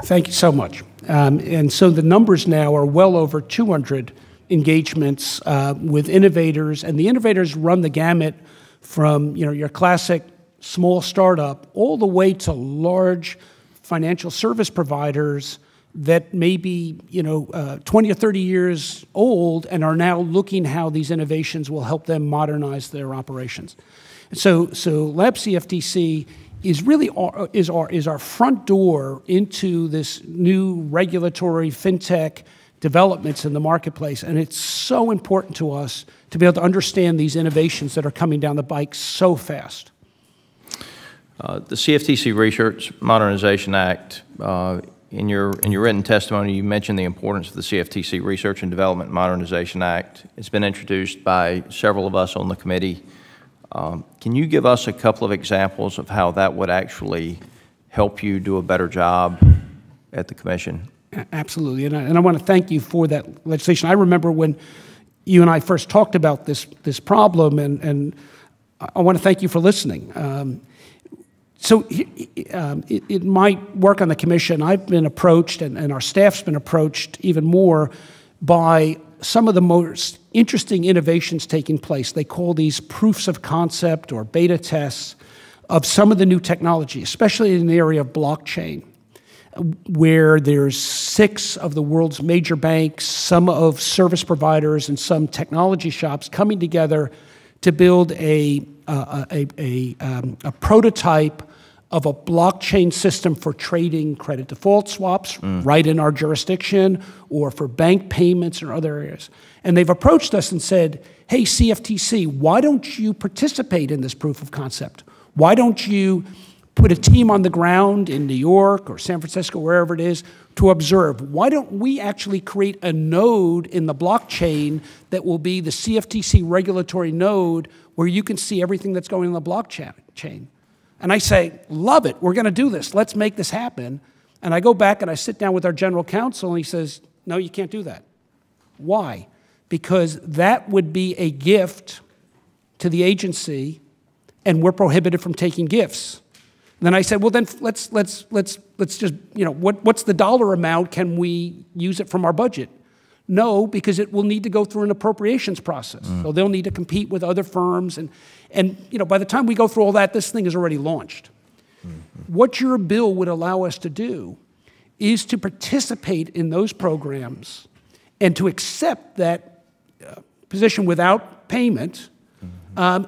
Thank you so much. And so the numbers now are well over 200 engagements with innovators, and the innovators run the gamut from your classic small startup all the way to large financial service providers that may be 20 or 30 years old and are now looking how these innovations will help them modernize their operations. So Lab CFTC is really our front door into this new regulatory fintech developments in the marketplace, and it's so important to us to be able to understand these innovations that are coming down the pike so fast. The CFTC Research Modernization Act, in your written testimony, you mentioned the importance of the CFTC Research and Development Modernization Act. It's been introduced by several of us on the committee. Can you give us a couple of examples of how that would actually help you do a better job at the Commission? Absolutely, and I want to thank you for that legislation. I remember when you and I first talked about this problem, and I want to thank you for listening. In my work on the Commission, I've been approached, and our staff's been approached even more by some of the most interesting innovations taking place. They call these proofs of concept or beta tests of some of the new technology, especially in the area of blockchain, where there's 6 of the world's major banks, some of service providers, and some technology shops coming together to build a prototype of a blockchain system for trading credit default swaps right in our jurisdiction, or for bank payments or other areas. And they've approached us and said, hey, CFTC, why don't you participate in this proof of concept? Why don't you put a team on the ground in New York or San Francisco, wherever it is, to observe? Why don't we actually create a node in the blockchain that will be the CFTC regulatory node where you can see everything that's going on the blockchain? And I say, love it, we're going to do this, let's make this happen. And I go back and I sit down with our general counsel, and he says, no, you can't do that. Why? Because that would be a gift to the agency, and we're prohibited from taking gifts. And then I said, well, then let's just, what's the dollar amount? Can we use it from our budget? No, because it will need to go through an appropriations process. So they'll need to compete with other firms. And by the time we go through all that, this thing is already launched. What your bill would allow us to do is to participate in those programs and to accept that position without payment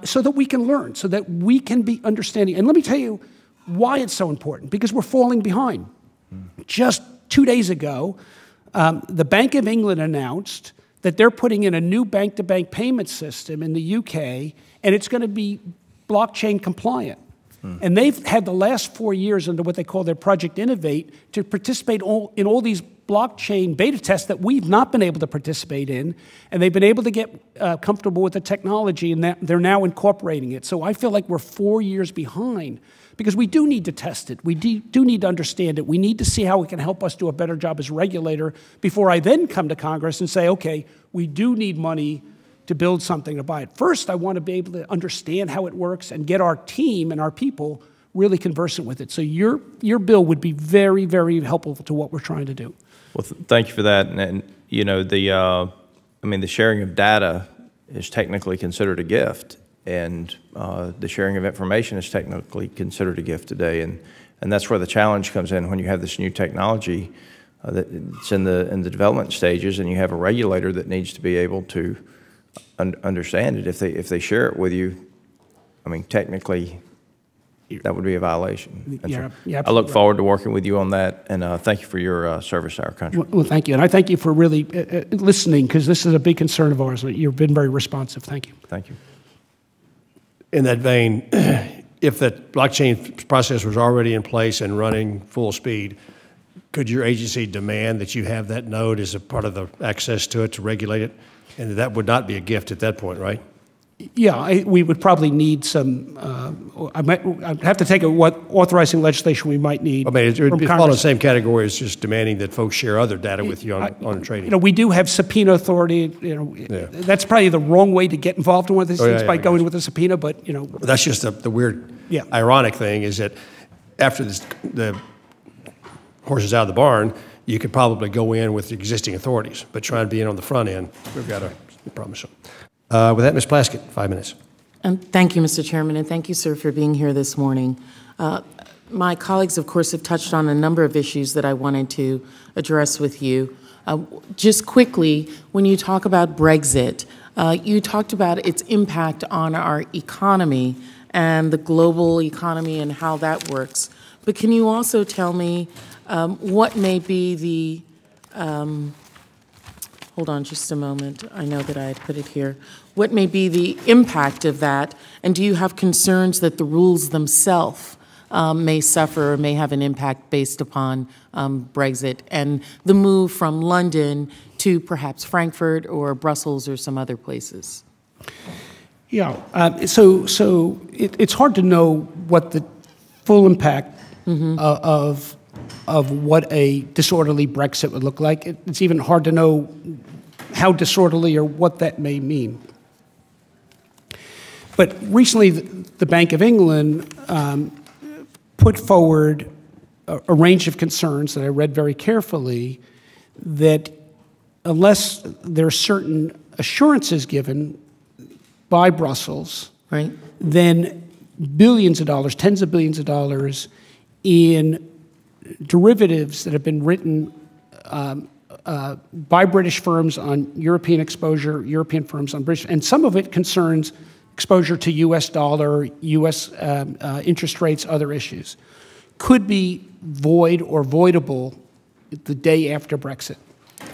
so that we can learn, so that we can be understanding. And let me tell you why it's so important, because we're falling behind. Just 2 days ago, the Bank of England announced that they're putting in a new bank-to-bank payment system in the UK, and it's going to be blockchain compliant. And they've had the last 4 years under what they call their Project Innovate to participate in all these blockchain beta tests that we've not been able to participate in, and they've been able to get comfortable with the technology, and they're now incorporating it. So I feel like we're 4 years behind, because we do need to test it. We do need to understand it. We need to see how it can help us do a better job as a regulator before I then come to Congress and say, okay, we do need money to build something to buy it. First, I want to be able to understand how it works and get our team and our people really conversant with it. So your bill would be very, very helpful to what we're trying to do. Well, thank you for that. And the sharing of data is technically considered a gift, and the sharing of information is technically considered a gift today. And that's where the challenge comes in when you have this new technology that's in the development stages, and you have a regulator that needs to be able to understand it. If they share it with you, technically, that would be a violation. I look forward to working with you on that, and thank you for your service to our country. Well, thank you, and I thank you for really listening, because this is a big concern of ours. You've been very responsive. Thank you. Thank you. In that vein, if that blockchain process was already in place and running full speed, could your agency demand that you have that node as a part of the access to it to regulate it? And that would not be a gift at that point, right? Yeah, we would probably need some, I'd have to take what authorizing legislation we might need. It would fall in the same category as just demanding that folks share other data with you on trading. We do have subpoena authority. That's probably the wrong way to get involved in one of these things by going with a subpoena, but That's just the weird, ironic thing is that after the horse is out of the barn, you could probably go in with the existing authorities, but trying to be in on the front end, we've got a problem. With that, Ms. Plaskett, 5 minutes. Thank you, Mr. Chairman, and thank you, sir, for being here this morning. my colleagues, of course, have touched on a number of issues that I wanted to address with you. Just quickly, when you talk about Brexit, you talked about its impact on our economy and the global economy and how that works. But can you also tell me what may be the, hold on just a moment, I know that I had put it here. What may be the impact of that, and do you have concerns that the rules themselves may suffer or may have an impact based upon Brexit and the move from London to perhaps Frankfurt or Brussels or some other places? Yeah, so it's hard to know what the full impact of what a disorderly Brexit would look like. It's even hard to know how disorderly or what that may mean. But recently, the Bank of England put forward a range of concerns that I read very carefully, that unless there are certain assurances given by Brussels, right, then billions of dollars, tens of billions of dollars in derivatives that have been written by British firms on European exposure, European firms on British, and some of it concerns exposure to U.S. dollar, U.S. Interest rates, other issues, could be void or voidable the day after Brexit.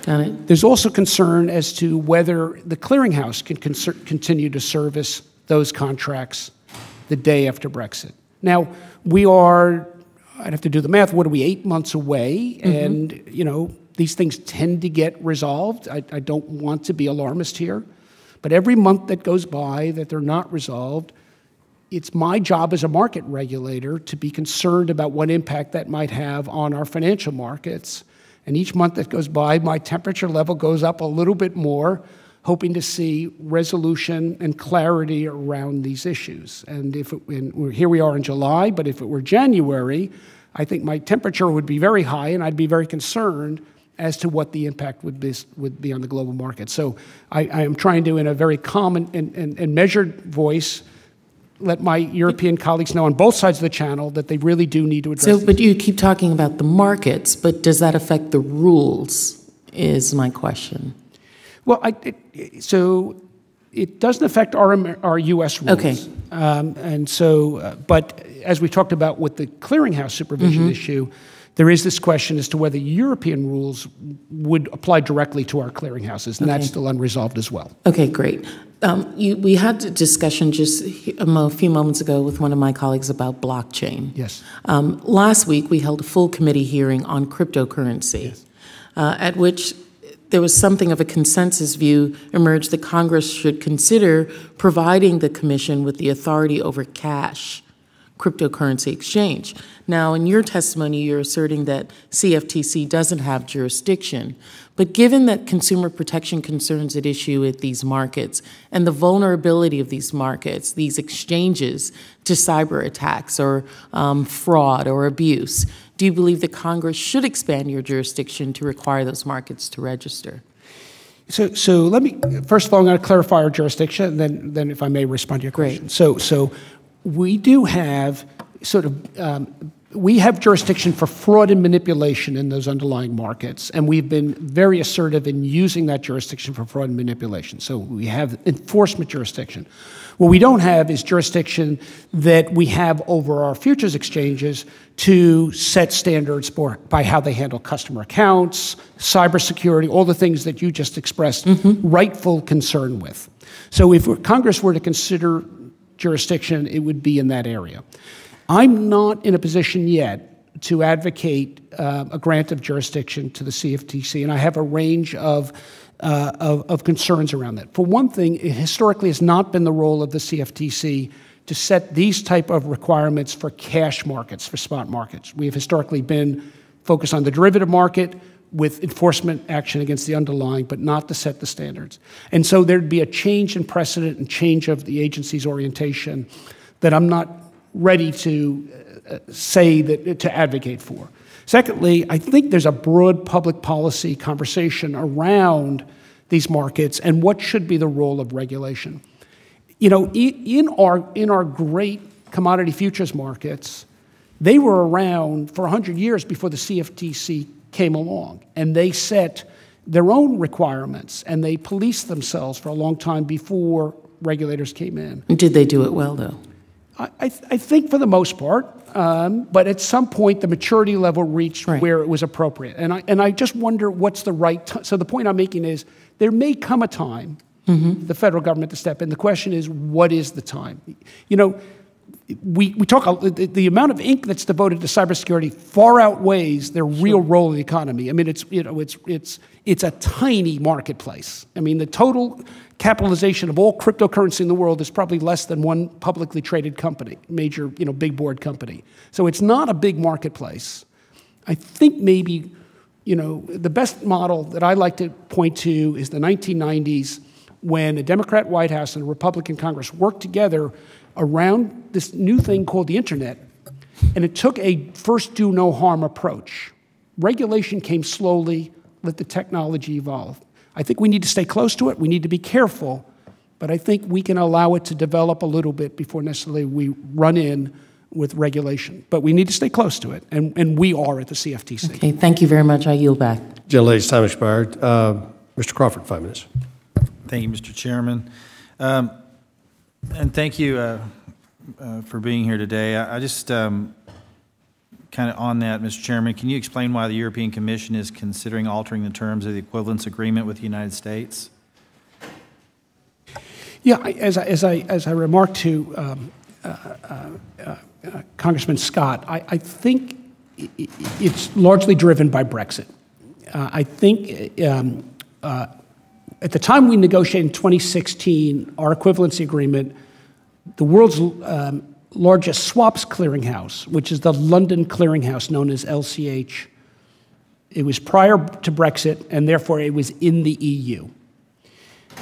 Got it. There's also concern as to whether the clearinghouse can continue to service those contracts the day after Brexit. Now, we are, I'd have to do the math, what are we, 8 months away? And, you know, these things tend to get resolved. I don't want to be alarmist here. But every month that goes by that they're not resolved, it's my job as a market regulator to be concerned about what impact that might have on our financial markets. And each month that goes by, my temperature level goes up a little bit more, hoping to see resolution and clarity around these issues. And here we are in July, but if it were January, I think my temperature would be very high and I'd be very concerned as to what the impact would be on the global market. So I am trying to, in a very calm and measured voice, let my European colleagues know on both sides of the channel that they really do need to address But you keep talking about the markets, but does that affect the rules, is my question. Well, so it doesn't affect our U.S. rules. Okay. And so, but as we talked about with the clearinghouse supervision issue, there is this question as to whether European rules would apply directly to our clearinghouses, and that's still unresolved as well. Okay, great. We had a discussion just a few moments ago with one of my colleagues about blockchain. Yes. Last week, we held a full committee hearing on cryptocurrency, at which there was something of a consensus view emerged that Congress should consider providing the Commission with the authority over cash cryptocurrency exchange. Now, in your testimony, you're asserting that CFTC doesn't have jurisdiction, but given that consumer protection concerns at issue at these markets and the vulnerability of these markets, these exchanges, to cyber attacks or fraud or abuse, do you believe that Congress should expand your jurisdiction to require those markets to register? So let me, first of all, I'm going to clarify our jurisdiction, and then if I may respond to your question. Great. So we do have we have jurisdiction for fraud and manipulation in those underlying markets, and we've been very assertive in using that jurisdiction for fraud and manipulation. So we have enforcement jurisdiction. What we don't have is jurisdiction that we have over our futures exchanges to set standards by how they handle customer accounts, cybersecurity, all the things that you just expressed rightful concern with. So if Congress were to consider jurisdiction, it would be in that area. I'm not in a position yet to advocate a grant of jurisdiction to the CFTC, and I have a range of concerns around that. For one thing, it historically has not been the role of the CFTC to set these type of requirements for cash markets, for spot markets. We have historically been focused on the derivative market with enforcement action against the underlying, but not to set the standards. And so there'd be a change in precedent and change of the agency's orientation that I'm not ready to say that to advocate for. Secondly, I think there's a broad public policy conversation around these markets and what should be the role of regulation. You know, in our great commodity futures markets, They were around for 100 years before the CFTC came along, and they set their own requirements, and they policed themselves for a long time before regulators came in. Did they do it well, though? I think for the most part, but at some point the maturity level reached where it was appropriate. And I just wonder what's the right time. So the point I'm making is there may come a time the federal government to step in. The question is, what is the time? You know, we talk, the amount of ink that's devoted to cybersecurity far outweighs their real role in the economy. I mean, it's a tiny marketplace. I mean, the total capitalization of all cryptocurrency in the world is probably less than one publicly traded company, major, big board company. So it's not a big marketplace. I think maybe, the best model that I like to point to is the 1990s when a Democrat White House and a Republican Congress worked together around this new thing called the internet, and it took a first do no harm approach. Regulation came slowly, let the technology evolve. I think we need to stay close to it, we need to be careful, but I think we can allow it to develop a little bit before necessarily we run in with regulation. But we need to stay close to it, and we are at the CFTC. Okay, thank you very much. I yield back. Gentlelady's time expired. Mr. Crawford, 5 minutes. Thank you, Mr. Chairman. And thank you for being here today. I just kind of on that, Mr. Chairman, can you explain why the European Commission is considering altering the terms of the Equivalence Agreement with the United States? Yeah, as I remarked to Congressman Scott, I think it's largely driven by Brexit. I think at the time we negotiated in 2016 our equivalency agreement, the world's largest swaps clearinghouse, which is the London clearinghouse known as LCH, it was prior to Brexit, and therefore it was in the EU.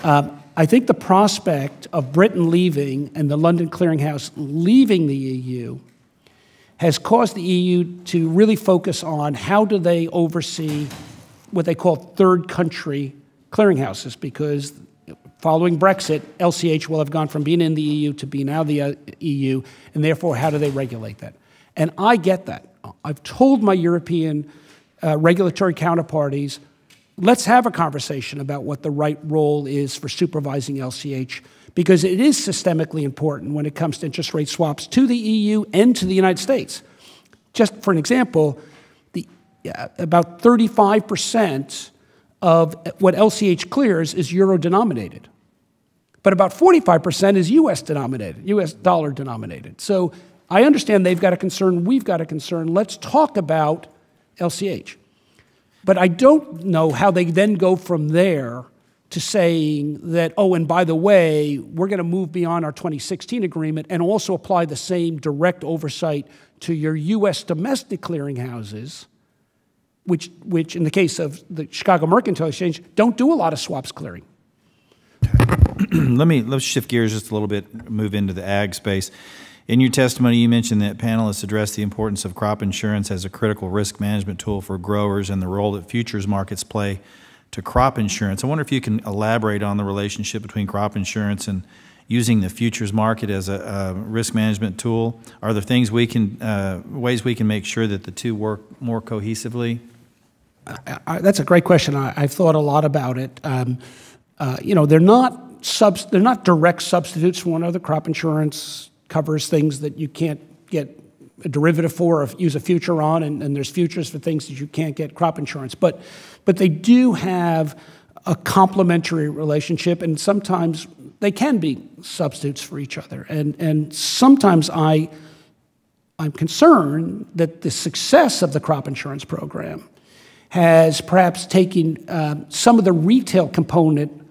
I think the prospect of Britain leaving and the London clearinghouse leaving the EU has caused the EU to really focus on how do they oversee what they call third country clearinghouses, because following Brexit, LCH will have gone from being in the EU to being out of the EU, and therefore how do they regulate that? And I get that. I've told my European regulatory counterparties, let's have a conversation about what the right role is for supervising LCH, because it is systemically important when it comes to interest rate swaps to the EU and to the United States. Just for an example, about 35% of what LCH clears is euro-denominated, but about 45% is US-denominated, US dollar-denominated. So I understand they've got a concern, we've got a concern. Let's talk about LCH. But I don't know how they then go from there to saying that, oh, and by the way, we're going to move beyond our 2016 agreement and also apply the same direct oversight to your US domestic clearinghouses, which in the case of the Chicago Mercantile Exchange, don't do a lot of swaps clearing. Let's shift gears just a little bit, move into the ag space. In your testimony, you mentioned that panelists addressed the importance of crop insurance as a critical risk management tool for growers and the role that futures markets play to crop insurance. I wonder if you can elaborate on the relationship between crop insurance and using the futures market as a risk management tool. Are there things ways we can make sure that the two work more cohesively? That's a great question. I've thought a lot about it. They're not direct substitutes for one another. Crop insurance covers things that you can't get a derivative for or use a future on, and there's futures for things that you can't get crop insurance. But they do have a complementary relationship, and sometimes they can be substitutes for each other. And sometimes I'm concerned that the success of the crop insurance program has perhaps taken some of the retail component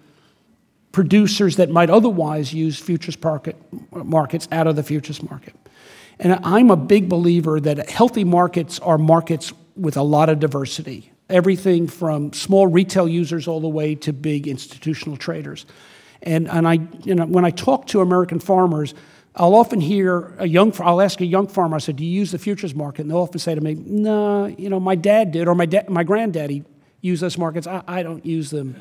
producers that might otherwise use futures markets out of the futures market. And I'm a big believer that healthy markets are markets with a lot of diversity, everything from small retail users all the way to big institutional traders. And when I talk to American farmers, I'll often hear I'll ask a young farmer, I said, do you use the futures market? And they'll often say to me, no, my dad did, or my granddaddy used those markets. I don't use them.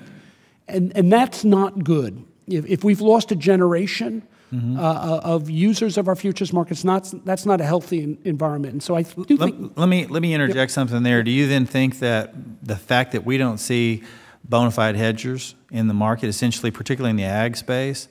And that's not good. If we've lost a generation of users of our futures markets. That's not a healthy environment. And so I do think... Let me interject something there. Do you then think that the fact that we don't see bona fide hedgers in the market, essentially, particularly in the ag space,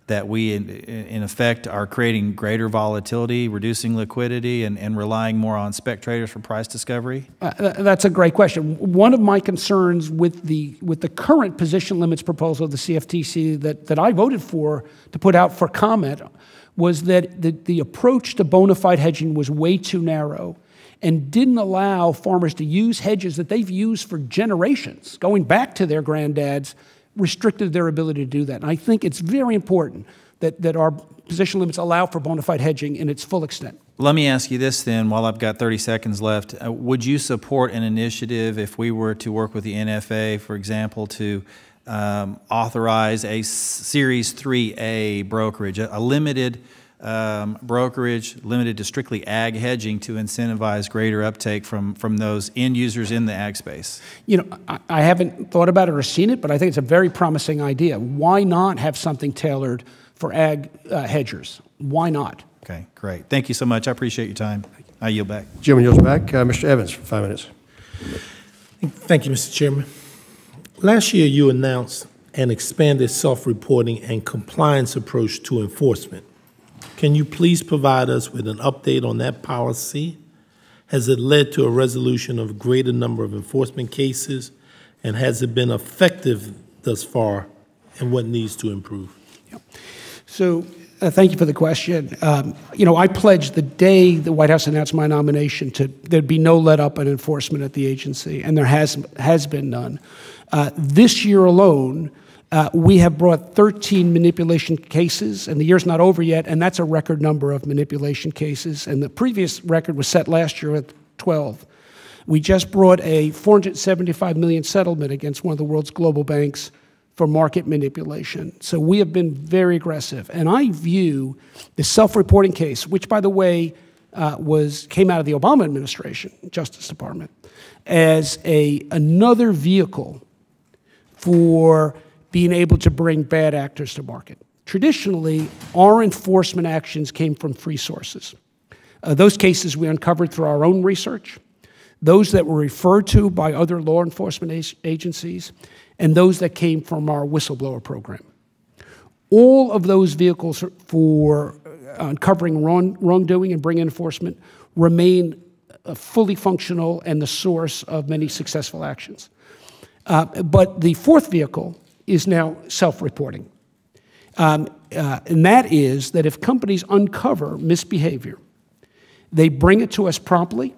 that we, in effect, are creating greater volatility, reducing liquidity, and relying more on spec traders for price discovery? That's a great question. One of my concerns with the current position limits proposal of the CFTC that I voted for to put out for comment was that the approach to bona fide hedging was way too narrow and didn't allow farmers to use hedges that they've used for generations, going back to their granddads, restricted their ability to do that. And I think it's very important that our position limits allow for bona fide hedging in its full extent. Let me ask you this then, while I've got 30 seconds left. Would you support an initiative if we were to work with the NFA, for example, to authorize a Series 3A brokerage, a limited brokerage limited to strictly ag hedging to incentivize greater uptake from those end users in the ag space? You know, I haven't thought about it or seen it, but I think it's a very promising idea. Why not have something tailored for ag hedgers? Why not? Okay, great. Thank you so much. I appreciate your time. I yield back. Jim yields back. Mr. Evans for 5 minutes. Thank you, Mr. Chairman. Last year, you announced an expanded self-reporting and compliance approach to enforcement. Can you please provide us with an update on that policy? Has it led to a resolution of a greater number of enforcement cases? And has it been effective thus far? And what needs to improve? Yeah. So thank you for the question. You know, I pledged the day the White House announced my nomination there'd be no let-up on enforcement at the agency, and there has been none. This year alone, we have brought 13 manipulation cases, and the year's not over yet, and that's a record number of manipulation cases, and the previous record was set last year at 12. We just brought a $475 million settlement against one of the world's global banks for market manipulation. So we have been very aggressive, and I view the self-reporting case, which, by the way, came out of the Obama administration, Justice Department, as another vehicle for being able to bring bad actors to market. Traditionally, our enforcement actions came from three sources. Those cases we uncovered through our own research, those that were referred to by other law enforcement agencies, and those that came from our whistleblower program. All of those vehicles for uncovering wrongdoing and bringing enforcement remain fully functional and the source of many successful actions. But the fourth vehicle is now self-reporting. And that is that if companies uncover misbehavior, they bring it to us promptly,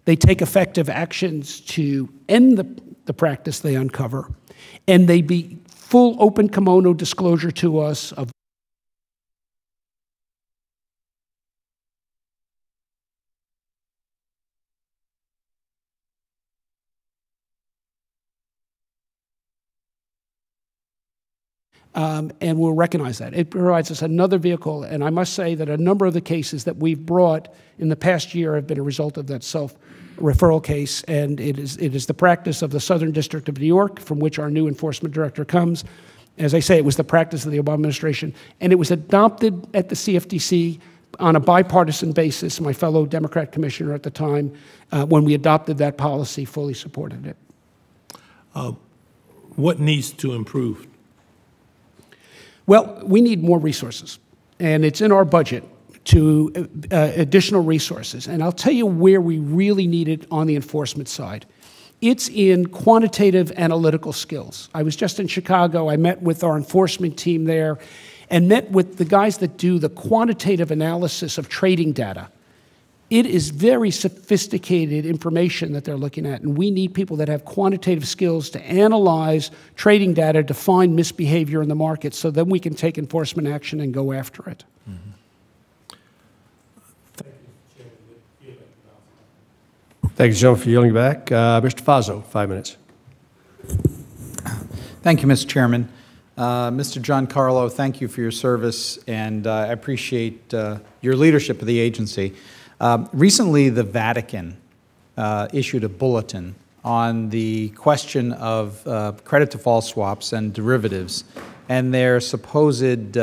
they take effective actions to end the practice they uncover, and they be full open kimono disclosure to us of and we'll recognize that. It provides us another vehicle, and I must say that a number of the cases that we've brought in the past year have been a result of that self-referral case, and it is the practice of the Southern District of New York, from which our new enforcement director comes. As I say, it was the practice of the Obama administration, and it was adopted at the CFTC on a bipartisan basis. My fellow Democrat commissioner at the time, when we adopted that policy, fully supported it. What needs to improve? Well, we need more resources, and it's in our budget to additional resources. And I'll tell you where we really need it on the enforcement side. It's in quantitative analytical skills. I was just in Chicago. I met with our enforcement team there and met with the guys that do the quantitative analysis of trading data. It is very sophisticated information that they're looking at, and we need people that have quantitative skills to analyze trading data to find misbehavior in the market so then we can take enforcement action and go after it. Thank you, gentlemen, for yielding back. Mr. Faso, 5 minutes. Thank you, Mr. Chairman. Mr. Giancarlo, thank you for your service, and I appreciate your leadership of the agency. Recently, the Vatican issued a bulletin on the question of credit default swaps and derivatives and their supposed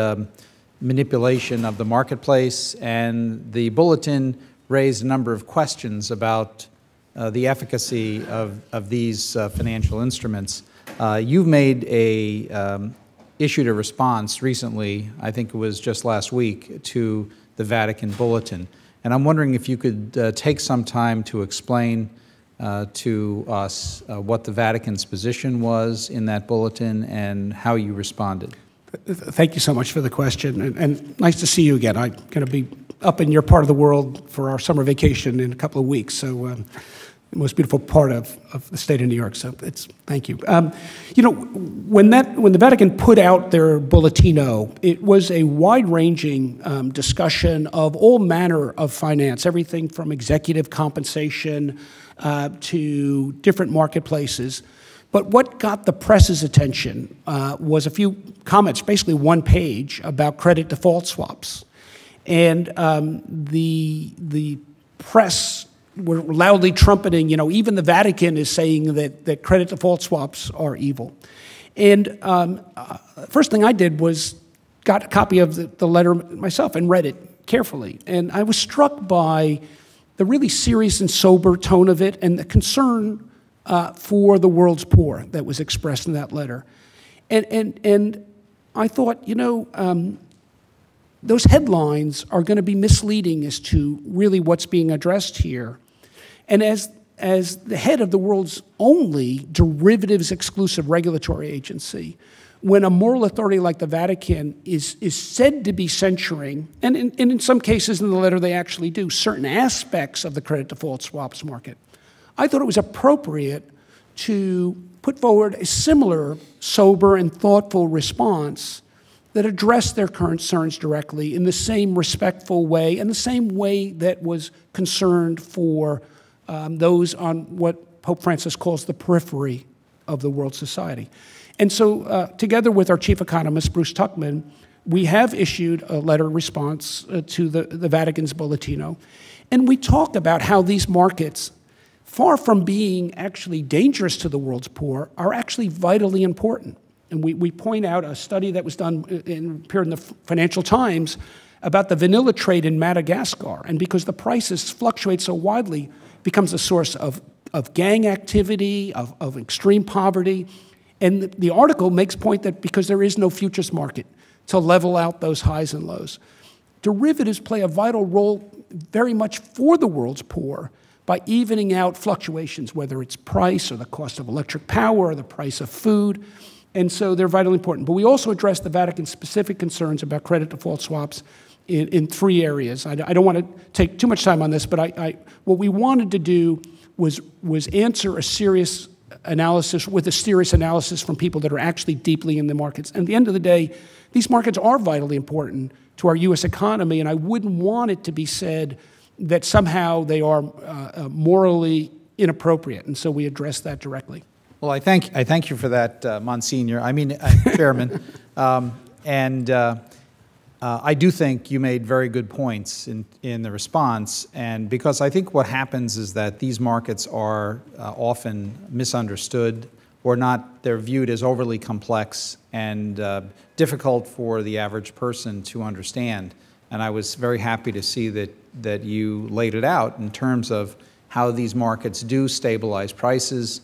manipulation of the marketplace, and the bulletin raised a number of questions about the efficacy of these financial instruments. You've issued a response recently, I think it was just last week, to the Vatican Bulletin. And I'm wondering if you could take some time to explain to us what the Vatican's position was in that bulletin and how you responded. Thank you so much for the question, and nice to see you again. I'm going to be up in your part of the world for our summer vacation in a couple of weeks, so the most beautiful part of the state of New York, so thank you. You know, when the Vatican put out their Bulletino, it was a wide-ranging discussion of all manner of finance, everything from executive compensation to different marketplaces. But what got the press's attention was a few comments, basically one page, about credit default swaps. And the press were loudly trumpeting, you know, even the Vatican is saying that credit default swaps are evil. And first thing I did was got a copy of the letter myself and read it carefully. And I was struck by the really serious and sober tone of it and the concern for the world's poor that was expressed in that letter. And I thought, you know, those headlines are going to be misleading as to really what's being addressed here. And as the head of the world's only derivatives exclusive regulatory agency, when a moral authority like the Vatican is said to be censuring, and in some cases in the letter they actually do, certain aspects of the credit default swaps market, I thought it was appropriate to put forward a similar sober and thoughtful response that addressed their concerns directly in the same respectful way and the same way that was concerned for those on what Pope Francis calls the periphery of the world society. And so together with our chief economist, Bruce Tuckman, we have issued a letter response to the Vatican's Bulletino. And we talk about how these markets, far from being actually dangerous to the world's poor, are actually vitally important. And we point out a study that was done appeared in the Financial Times about the vanilla trade in Madagascar. And because the prices fluctuate so widely, becomes a source of gang activity, of extreme poverty. And the article makes point that because there is no futures market to level out those highs and lows, derivatives play a vital role very much for the world's poor by evening out fluctuations, whether it's price or the cost of electric power or the price of food. And so they're vitally important. But we also address the Vatican's specific concerns about credit default swaps in three areas. I don't want to take too much time on this, but what we wanted to do was answer a serious analysis with a serious analysis from people that are actually deeply in the markets. And at the end of the day, these markets are vitally important to our U.S. economy, and I wouldn't want it to be said that somehow they are morally inappropriate. And so we address that directly. Well, I thank you for that, Monsignor. I mean, Chairman. I do think you made very good points in the response, and because I think what happens is that these markets are often misunderstood or not, they're viewed as overly complex and difficult for the average person to understand. And I was very happy to see that you laid it out in terms of how these markets do stabilize prices.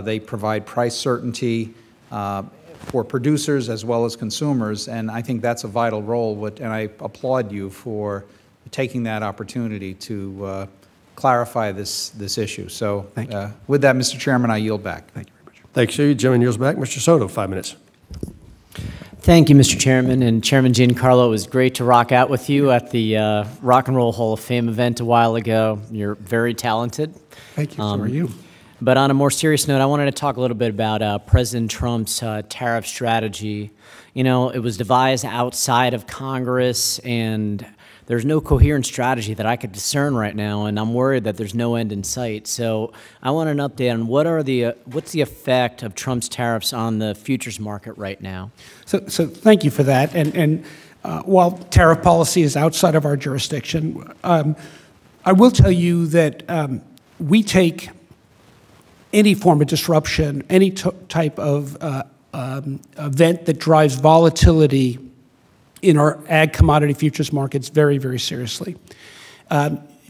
They provide price certainty for producers as well as consumers, and I think that's a vital role, and I applaud you for taking that opportunity to clarify this issue. So with that, Mr. Chairman, I yield back. Thank you very much. Thanks, Sir. Gentleman yields back. Mr. Soto, 5 minutes. Thank you, Mr. Chairman. And Chairman Giancarlo, it was great to rock out with you at the Rock and Roll Hall of Fame event a while ago. You're very talented. Thank you. So are you. But on a more serious note, I wanted to talk a little bit about President Trump's tariff strategy. You know, it was devised outside of Congress, and there's no coherent strategy that I could discern right now, and I'm worried that there's no end in sight. So I want an update on what's the effect of Trump's tariffs on the futures market right now? So thank you for that. And while tariff policy is outside of our jurisdiction, I will tell you that we take any form of disruption, any type of event that drives volatility in our ag commodity futures markets very, very seriously.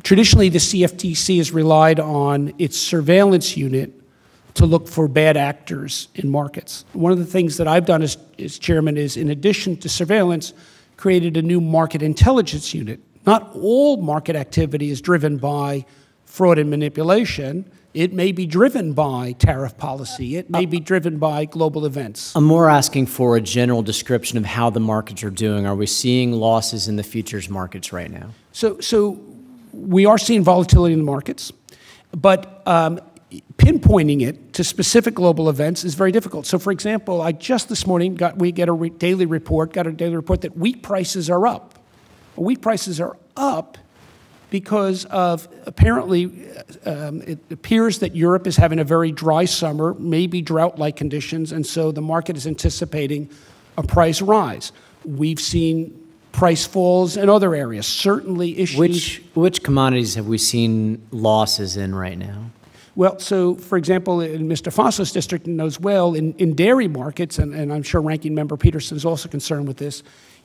Traditionally, the CFTC has relied on its surveillance unit to look for bad actors in markets. One of the things that I've done as chairman is, in addition to surveillance, created a new market intelligence unit. Not all market activity is driven by fraud and manipulation. It may be driven by tariff policy. It may be driven by global events. I'm more asking for a general description of how the markets are doing. Are we seeing losses in the futures markets right now? So we are seeing volatility in the markets, but pinpointing it to specific global events is very difficult. So, for example, I just this morning got a daily report that wheat prices are up. Well, wheat prices are up because of, apparently, it appears that Europe is having a very dry summer, maybe drought-like conditions, and so the market is anticipating a price rise. We've seen price falls in other areas, certainly issues. Which commodities have we seen losses in right now? Well, so, for example, in Mr. Fasso's district knows well, in dairy markets, and I'm sure Ranking Member Peterson is also concerned with this,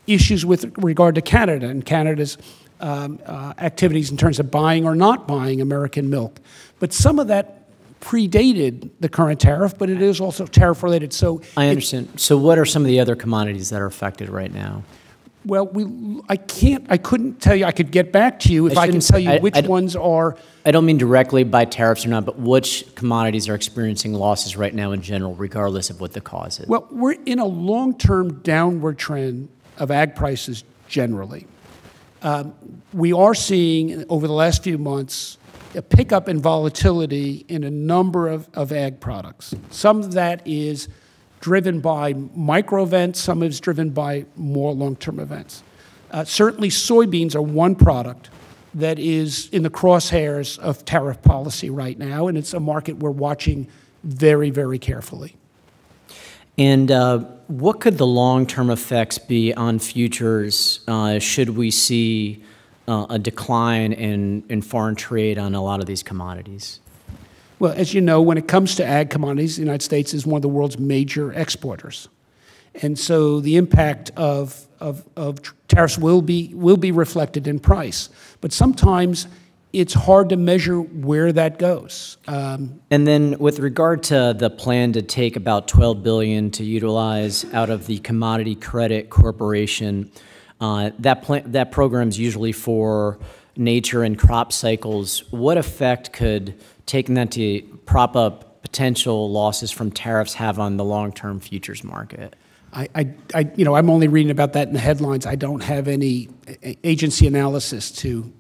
issues with regard to Canada and Canada's activities in terms of buying or not buying American milk. But some of that predated the current tariff, but it is also tariff-related. So I understand. So what are some of the other commodities that are affected right now? Well, I couldn't tell you. I could get back to you if I can tell you which ones are. I don't mean directly by tariffs or not, but which commodities are experiencing losses right now in general, regardless of what the cause is? Well, we're in a long-term downward trend of ag prices generally. We are seeing, over the last few months, a pickup in volatility in a number of ag products. Some of that is driven by micro events, some is driven by more long-term events. Certainly soybeans are one product that is in the crosshairs of tariff policy right now, and it's a market we're watching very, very carefully. And what could the long-term effects be on futures should we see a decline in foreign trade on a lot of these commodities? Well, as you know, when it comes to ag commodities, the United States is one of the world's major exporters. And so the impact of tariffs will be reflected in price. But sometimes it's hard to measure where that goes. And then with regard to the plan to take about $12 billion to utilize out of the Commodity Credit Corporation, that program's usually for nature and crop cycles. What effect could taking that to prop up potential losses from tariffs have on the long-term futures market? I'm only reading about that in the headlines. I don't have any agency analysis to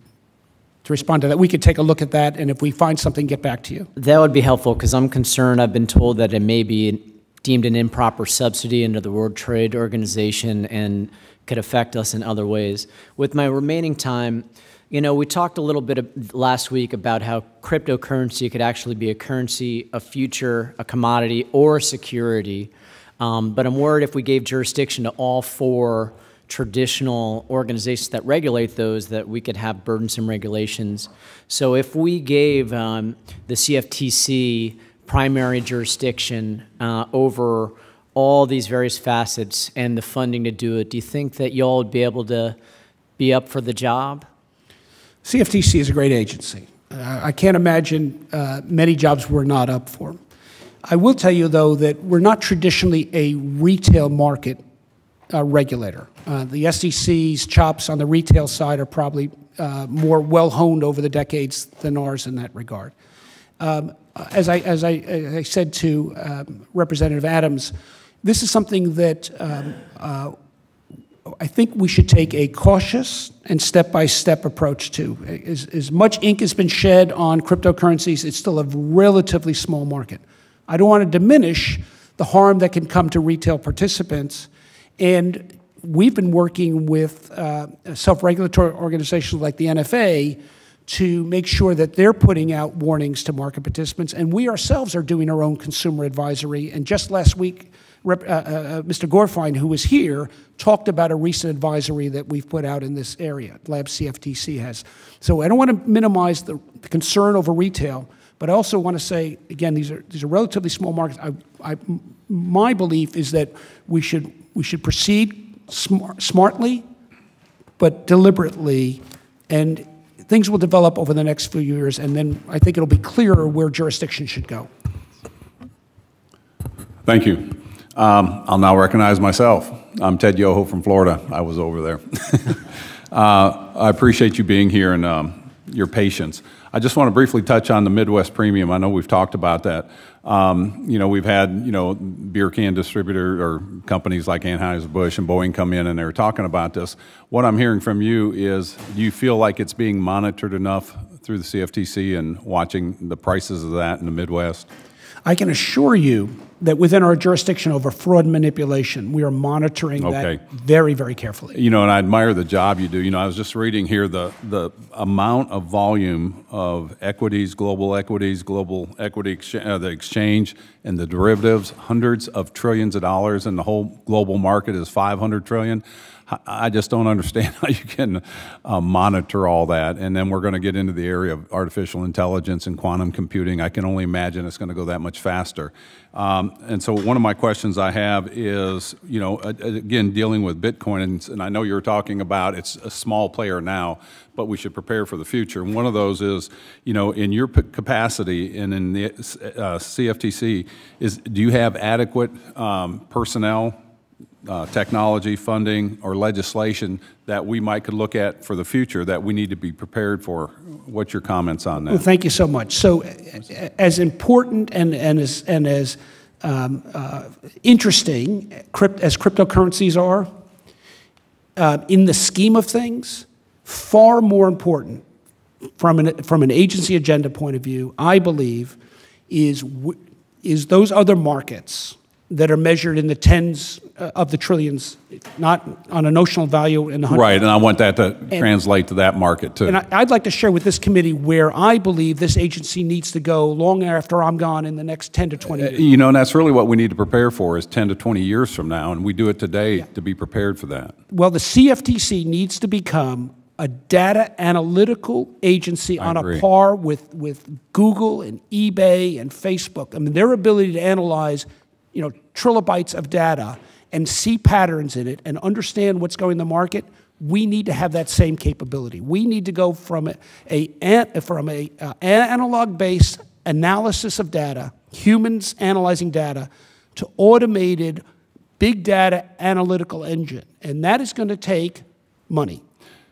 respond to that. We could take a look at that, and if we find something, get back to you. That would be helpful, because I'm concerned. I've been told that it may be deemed an improper subsidy under the World Trade Organization and could affect us in other ways. With my remaining time, we talked a little bit last week about how cryptocurrency could actually be a currency, a future, a commodity, or a security. But I'm worried if we gave jurisdiction to all four traditional organizations that regulate those, that we could have burdensome regulations. So if we gave the CFTC primary jurisdiction over all these various facets and the funding to do it, do you think that y'all would be able to be up for the job? CFTC is a great agency. I can't imagine many jobs we're not up for. I will tell you, though, that we're not traditionally a retail market regulator. The SEC's chops on the retail side are probably more well-honed over the decades than ours in that regard. As I said to Representative Adams, this is something that I think we should take a cautious and step-by-step approach to. As much ink has been shed on cryptocurrencies, it's still a relatively small market. I don't want to diminish the harm that can come to retail participants, and we've been working with self-regulatory organizations like the NFA to make sure that they're putting out warnings to market participants, and we ourselves are doing our own consumer advisory. And just last week, Mr. Gorfine, who was here, talked about a recent advisory that we've put out in this area, Lab CFTC has. So I don't want to minimize the concern over retail, but I also want to say, again, these are relatively small markets. My belief is that we should proceed smartly, but deliberately, and things will develop over the next few years, and then I think it'll be clearer where jurisdiction should go. Thank you. I'll now recognize myself. I'm Ted Yoho from Florida. I was over there. I appreciate you being here and your patience. I just want to briefly touch on the Midwest premium. I know we've talked about that. You know, we've had, you know, beer can distributor or companies like Anheuser-Busch and Boeing come in and they're talking about this. What I'm hearing from you is, do you feel like it's being monitored enough through the CFTC and watching the prices of that in the Midwest? I can assure you that within our jurisdiction over fraud and manipulation, we are monitoring that very, very carefully. You know, and I admire the job you do. You know, I was just reading here the amount of volume of equities, global equity, the exchange, and the derivatives, hundreds of trillions of dollars, and the whole global market is 500 trillion. I just don't understand how you can monitor all that. And then we're going to get into the area of artificial intelligence and quantum computing. I can only imagine it's going to go that much faster. And so one of my questions I have is, you know, again, dealing with Bitcoin, and I know you're talking about it's a small player now, but we should prepare for the future. And one of those is, you know, in your capacity and in the CFTC, do you have adequate personnel, technology, funding, or legislation that we could look at for the future that we need to be prepared for? What's your comments on that? Well, thank you so much. So, as important and as interesting as cryptocurrencies are, in the scheme of things, far more important from an agency agenda point of view, I believe, is those other markets that are measured in the tens of the trillions, not on a notional value in the hundreds. Right, and I want that to translate to that market too. And I'd like to share with this committee where I believe this agency needs to go long after I'm gone in the next 10 to 20 years. You know, and that's really what we need to prepare for is 10 to 20 years from now, and we do it today to be prepared for that. Well, the CFTC needs to become a data analytical agency on a par with Google and eBay and Facebook. I mean, their ability to analyze, you know, trillibytes of data and see patterns in it and understand what's going in the market, we need to have that same capability. We need to go from an analog-based analysis of data, humans analyzing data, to automated big data analytical engine. And that is going to take money.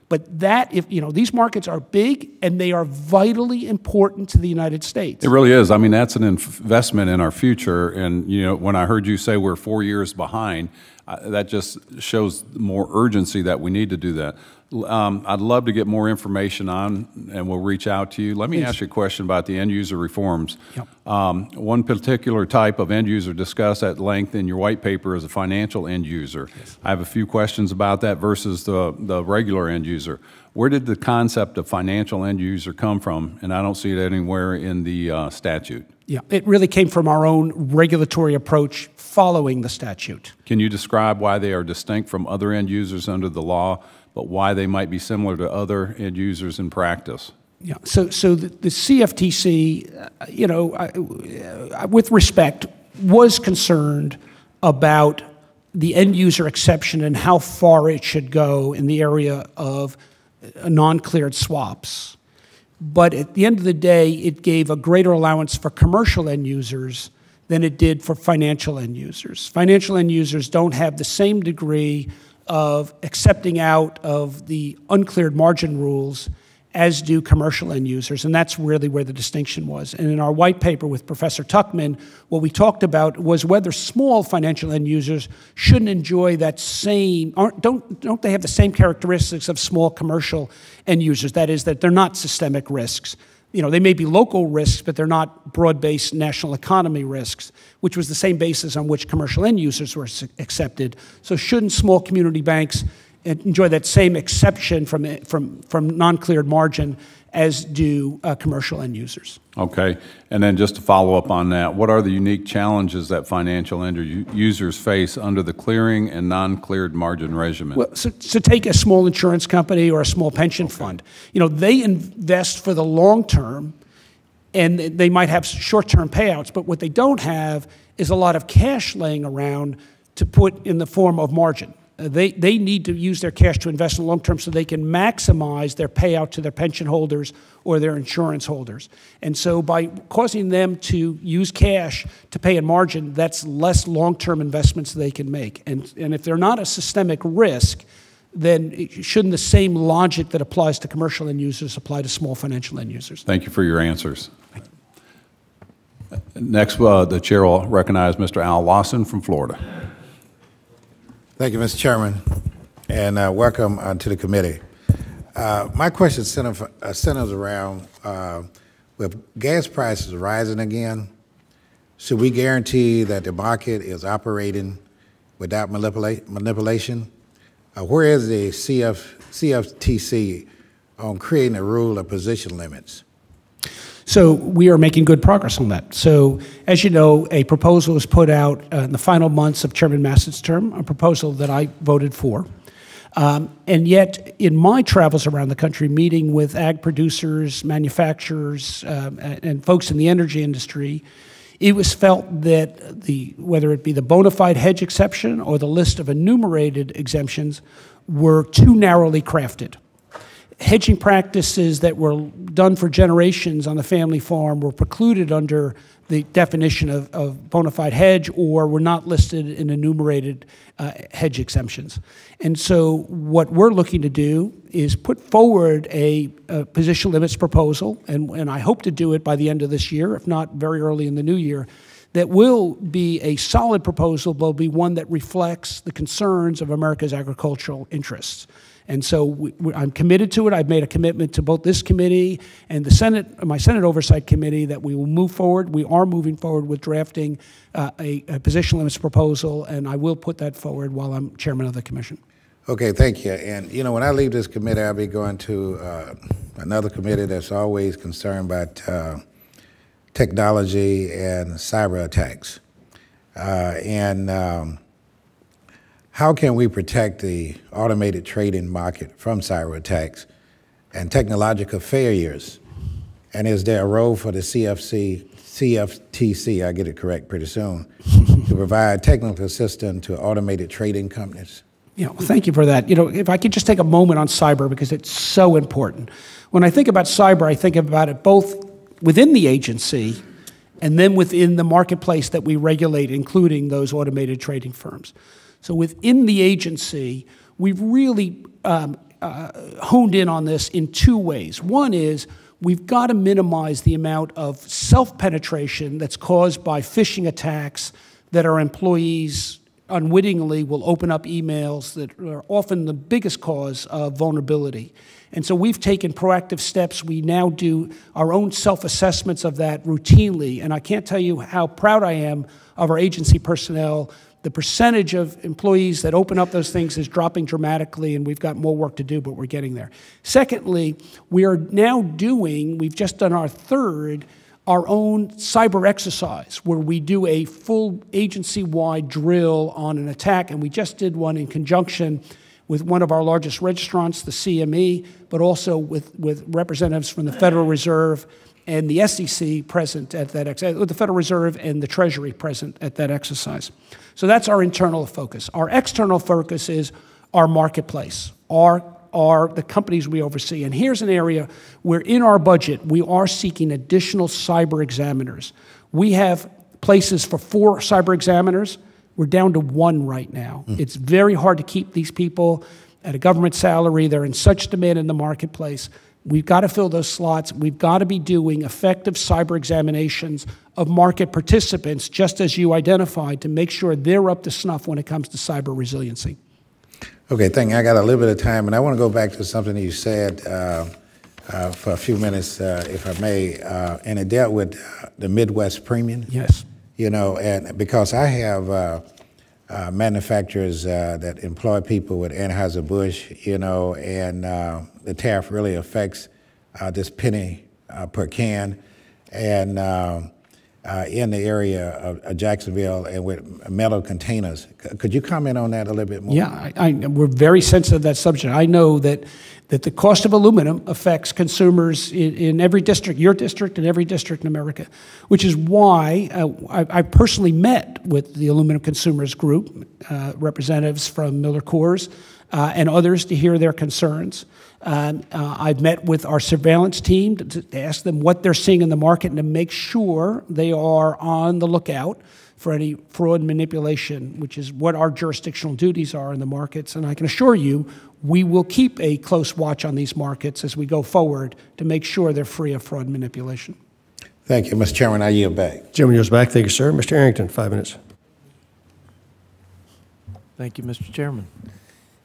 But that, if you know, these markets are big and they are vitally important to the United States. It really is. I mean, that's an investment in our future. And you know, when I heard you say we're 4 years behind, that just shows more urgency that we need to do that. I'd love to get more information on, and we'll reach out to you. Let me ask you a question about the end user reforms. Yep. One particular type of end user discussed at length in your white paper is a financial end user. Yes. I have a few questions about that versus the regular end user. Where did the concept of financial end user come from? And I don't see it anywhere in the statute. Yeah, it really came from our own regulatory approach following the statute. Can you describe why they are distinct from other end users under the law, but why they might be similar to other end users in practice? Yeah, so the CFTC, you know, with respect, was concerned about the end user exception and how far it should go in the area of non-cleared swaps. But at the end of the day, it gave a greater allowance for commercial end users than it did for financial end users. Financial end users don't have the same degree of accepting out of the uncleared margin rules as do commercial end users, and that's really where the distinction was. And in our white paper with Professor Tuckman, what we talked about was whether small financial end users shouldn't enjoy that same, don't they have the same characteristics of small commercial end users? That is, that they're not systemic risks. You know, they may be local risks, but they're not broad-based national economy risks, which was the same basis on which commercial end users were accepted. So shouldn't small community banks enjoy that same exception from non-cleared margin as do commercial end users? Okay, and then just to follow up on that, what are the unique challenges that financial end users face under the clearing and non-cleared margin regimen? Well, so take a small insurance company or a small pension fund. You know, they invest for the long term, and they might have short-term payouts, but what they don't have is a lot of cash laying around to put in the form of margin. They need to use their cash to invest in the long term so they can maximize their payout to their pension holders or their insurance holders. And so by causing them to use cash to pay a margin, that's less long-term investments they can make. And if they're not a systemic risk, then shouldn't the same logic that applies to commercial end users apply to small financial end users? Thank you for your answers. Next, the chair will recognize Mr. Al Lawson from Florida. Thank you, Mr. Chairman, and welcome to the committee. My question centers around with gas prices rising again, should we guarantee that the market is operating without manipulation? Where is the Cftc on creating a rule of position limits? So we are making good progress on that. So as you know, a proposal was put out in the final months of Chairman Massett's term, a proposal that I voted for. And yet, in my travels around the country, meeting with ag producers, manufacturers, and folks in the energy industry, it was felt that whether it be the bona fide hedge exception or the list of enumerated exemptions were too narrowly crafted. Hedging practices that were done for generations on the family farm were precluded under the definition of bona fide hedge or were not listed in enumerated hedge exemptions. And so what we're looking to do is put forward a position limits proposal, and I hope to do it by the end of this year, if not very early in the new year, that will be a solid proposal, but will be one that reflects the concerns of America's agricultural interests. And so I'm committed to it. I've made a commitment to both this committee and the Senate, my Senate Oversight Committee, that we will move forward. We are moving forward with drafting a position limits proposal, and I will put that forward while I'm chairman of the commission. Okay, thank you. And you know, when I leave this committee, I'll be going to another committee that's always concerned about technology and cyber attacks. How can we protect the automated trading market from cyber attacks and technological failures? And is there a role for the Cftc, I'll get it correct pretty soon, to provide technical assistance to automated trading companies? Yeah, well, thank you for that. You know, if I could just take a moment on cyber, because it's so important. When I think about cyber, I think about it both within the agency and then within the marketplace that we regulate, including those automated trading firms. So within the agency, we've really honed in on this in two ways. One is we've got to minimize the amount of self-penetration that's caused by phishing attacks that our employees unwittingly will open up emails that are often the biggest cause of vulnerability. And so we've taken proactive steps. We now do our own self-assessments of that routinely. And I can't tell you how proud I am of our agency personnel. The percentage of employees that open up those things is dropping dramatically, and we've got more work to do, but we're getting there. Secondly, we are now doing, we've just done our third, our own cyber exercise, where we do a full agency-wide drill on an attack, and we just did one in conjunction with one of our largest registrants, the CME, but also with representatives from the Federal Reserve and the SEC present at that exercise, with the Federal Reserve and the Treasury present at that exercise. So that's our internal focus. Our external focus is our marketplace, the companies we oversee. And here's an area where in our budget, we are seeking additional cyber examiners. We have places for 4 cyber examiners. We're down to 1 right now. It's very hard to keep these people at a government salary. They're in such demand in the marketplace. We've got to fill those slots. We've got to be doing effective cyber examinations of market participants, just as you identified, to make sure they're up to snuff when it comes to cyber resiliency. Okay, thank you. I got a little bit of time, and I want to go back to something you said for a few minutes, if I may, and it dealt with the Midwest premium. Yes. You know, and because I have manufacturers that employ people with Anheuser-Busch, you know, and the tariff really affects this penny per can. And in the area of Jacksonville and with metal containers. Could you comment on that a little bit more? Yeah, we're very sensitive to that subject. I know that the cost of aluminum affects consumers in every district, your district and every district in America, which is why I personally met with the Aluminum Consumers Group, representatives from Miller Coors and others to hear their concerns. I've met with our surveillance team to ask them what they're seeing in the market and to make sure they are on the lookout for any fraud and manipulation, which is what our jurisdictional duties are in the markets. And I can assure you, we will keep a close watch on these markets as we go forward to make sure they're free of fraud and manipulation. Thank you, Mr. Chairman. I yield back. Chairman yields back. Thank you, sir. Mr. Arrington, 5 minutes. Thank you, Mr. Chairman.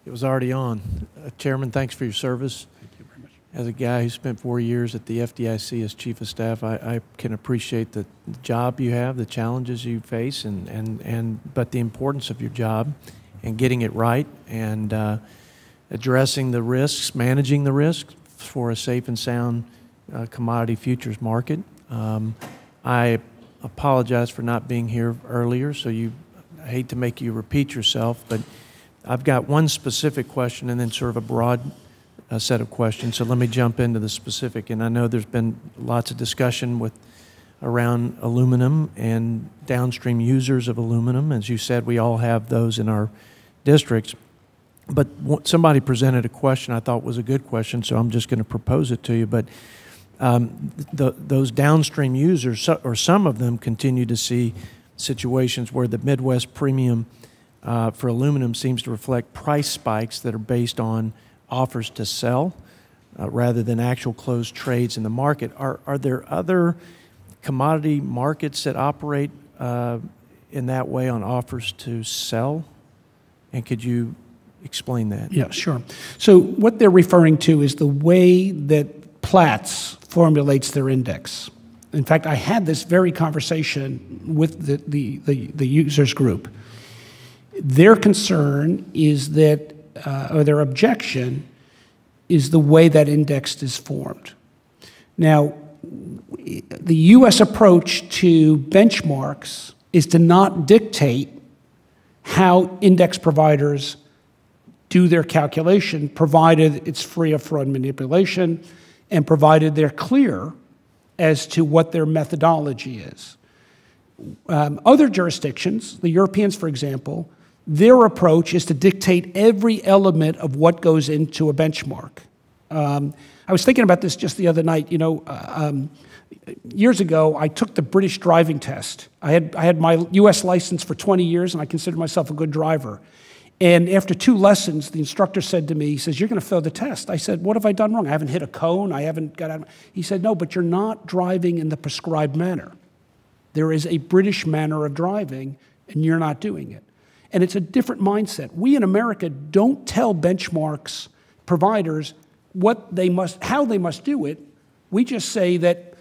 It was already on. Chairman, thanks for your service. Thank you very much. As a guy who spent 4 years at the FDIC as Chief of Staff, I can appreciate the job you have, the challenges you face, but the importance of your job and getting it right and addressing the risks, managing the risks for a safe and sound commodity futures market. I apologize for not being here earlier, so I hate to make you repeat yourself, but I've got one specific question and then sort of a broad set of questions. So let me jump into the specific. And I know there's been lots of discussion around aluminum and downstream users of aluminum. As you said, we all have those in our districts. But somebody presented a question I thought was a good question, so I'm just going to propose it to you. But those downstream users, or some of them, continue to see situations where the Midwest premium for aluminum seems to reflect price spikes that are based on offers to sell rather than actual closed trades in the market. Are there other commodity markets that operate in that way on offers to sell? And could you explain that? Yeah, sure. So what they're referring to is the way that Platts formulates their index. In fact, I had this very conversation with the users group. Their concern is that, or their objection, is the way that index is formed. Now, the U.S. approach to benchmarks is to not dictate how index providers do their calculation, provided it's free of fraud and manipulation, and provided they're clear as to what their methodology is. Other jurisdictions, the Europeans, for example, their approach is to dictate every element of what goes into a benchmark. I was thinking about this just the other night. You know, years ago, I took the British driving test. I had my U.S. license for 20 years, and I considered myself a good driver. And after 2 lessons, the instructor said to me, he says, "You're going to fail the test." I said, "What have I done wrong? I haven't hit a cone. I haven't got out." He said, "No, but you're not driving in the prescribed manner. There is a British manner of driving, and you're not doing it." And it's a different mindset. We in America don't tell benchmarks providers how they must do it. We just say that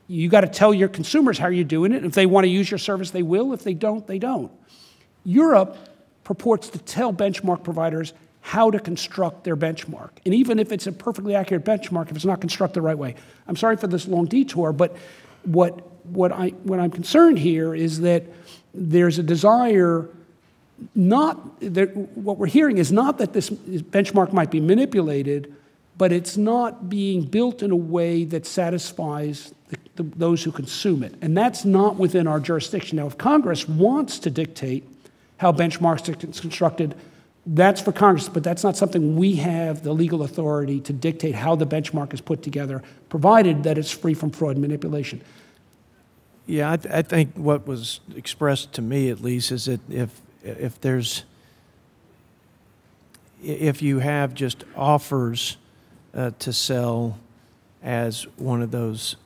you got to tell your consumers how you're doing it. If they want to use your service, they will. If they don't, they don't. Europe purports to tell benchmark providers how to construct their benchmark. And even if it's a perfectly accurate benchmark, if it's not constructed the right way. I'm sorry for this long detour, but what I'm concerned here is that there's a desire, what we're hearing is not that this benchmark might be manipulated, but it's not being built in a way that satisfies those who consume it. And that's not within our jurisdiction. Now, if Congress wants to dictate how benchmarks are constructed, that's for Congress, but that's not something we have the legal authority to dictate how the benchmark is put together, provided that it's free from fraud and manipulation. Yeah, I think what was expressed to me, at least, is that if you have just offers to sell as one of those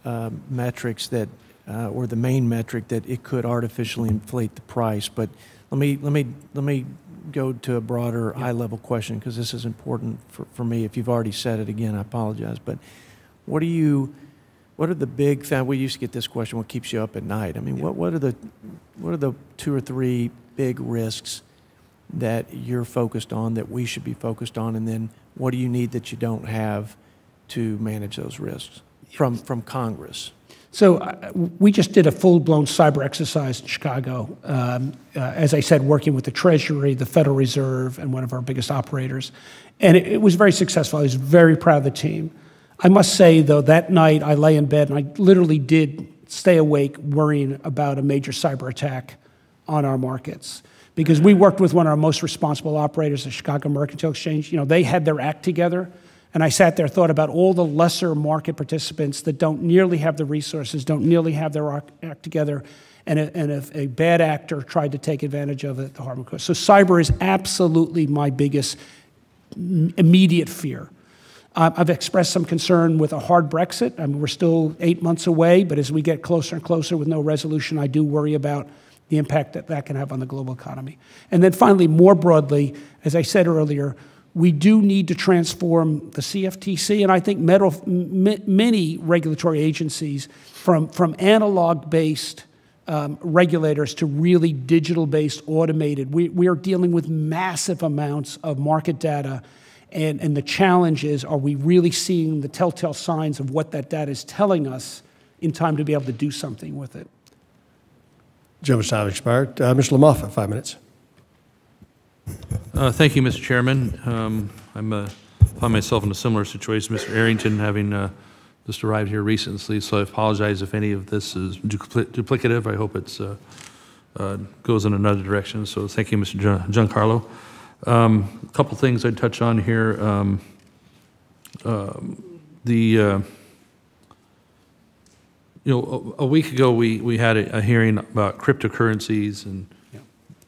metrics that, or the main metric, that it could artificially inflate the price. But let me go to a broader, high-level question, because this is important for me. If you've already said it again, I apologize. But what are the big things? We used to get this question: what keeps you up at night? I mean, what are the 2 or 3 big risks that you're focused on, that we should be focused on, and then what do you need that you don't have to manage those risks? from Congress? So we just did a full-blown cyber exercise in Chicago, as I said, working with the Treasury, the Federal Reserve, and one of our biggest operators. And it was very successful. I was very proud of the team. I must say, though, that night I lay in bed and I literally did stay awake worrying about a major cyber attack on our markets. Because we worked with one of our most responsible operators, the Chicago Mercantile Exchange. You know, they had their act together. And I sat there, thought about all the lesser market participants that don't nearly have the resources, don't nearly have their act together, and if a bad actor tried to take advantage of it, the harm would cause. So cyber is absolutely my biggest immediate fear. I've expressed some concern with a hard Brexit. I mean, we're still 8 months away, but as we get closer and closer with no resolution, I do worry about the impact that that can have on the global economy. And then finally, more broadly, as I said earlier, we do need to transform the CFTC, and I think many regulatory agencies from analog-based regulators to really digital-based, automated. We are dealing with massive amounts of market data, and the challenge is, are we really seeing the telltale signs of what that data is telling us in time to be able to do something with it? Gentleman's time expired. Mr. Lamothe, 5 minutes. Thank you, Mr. Chairman. I find myself in a similar situation, Mr. Arrington, having just arrived here recently, so I apologize if any of this is duplicative. I hope it goes in another direction. So thank you, Mr. Giancarlo. A couple things I'd touch on here. A week ago we had a hearing about cryptocurrencies and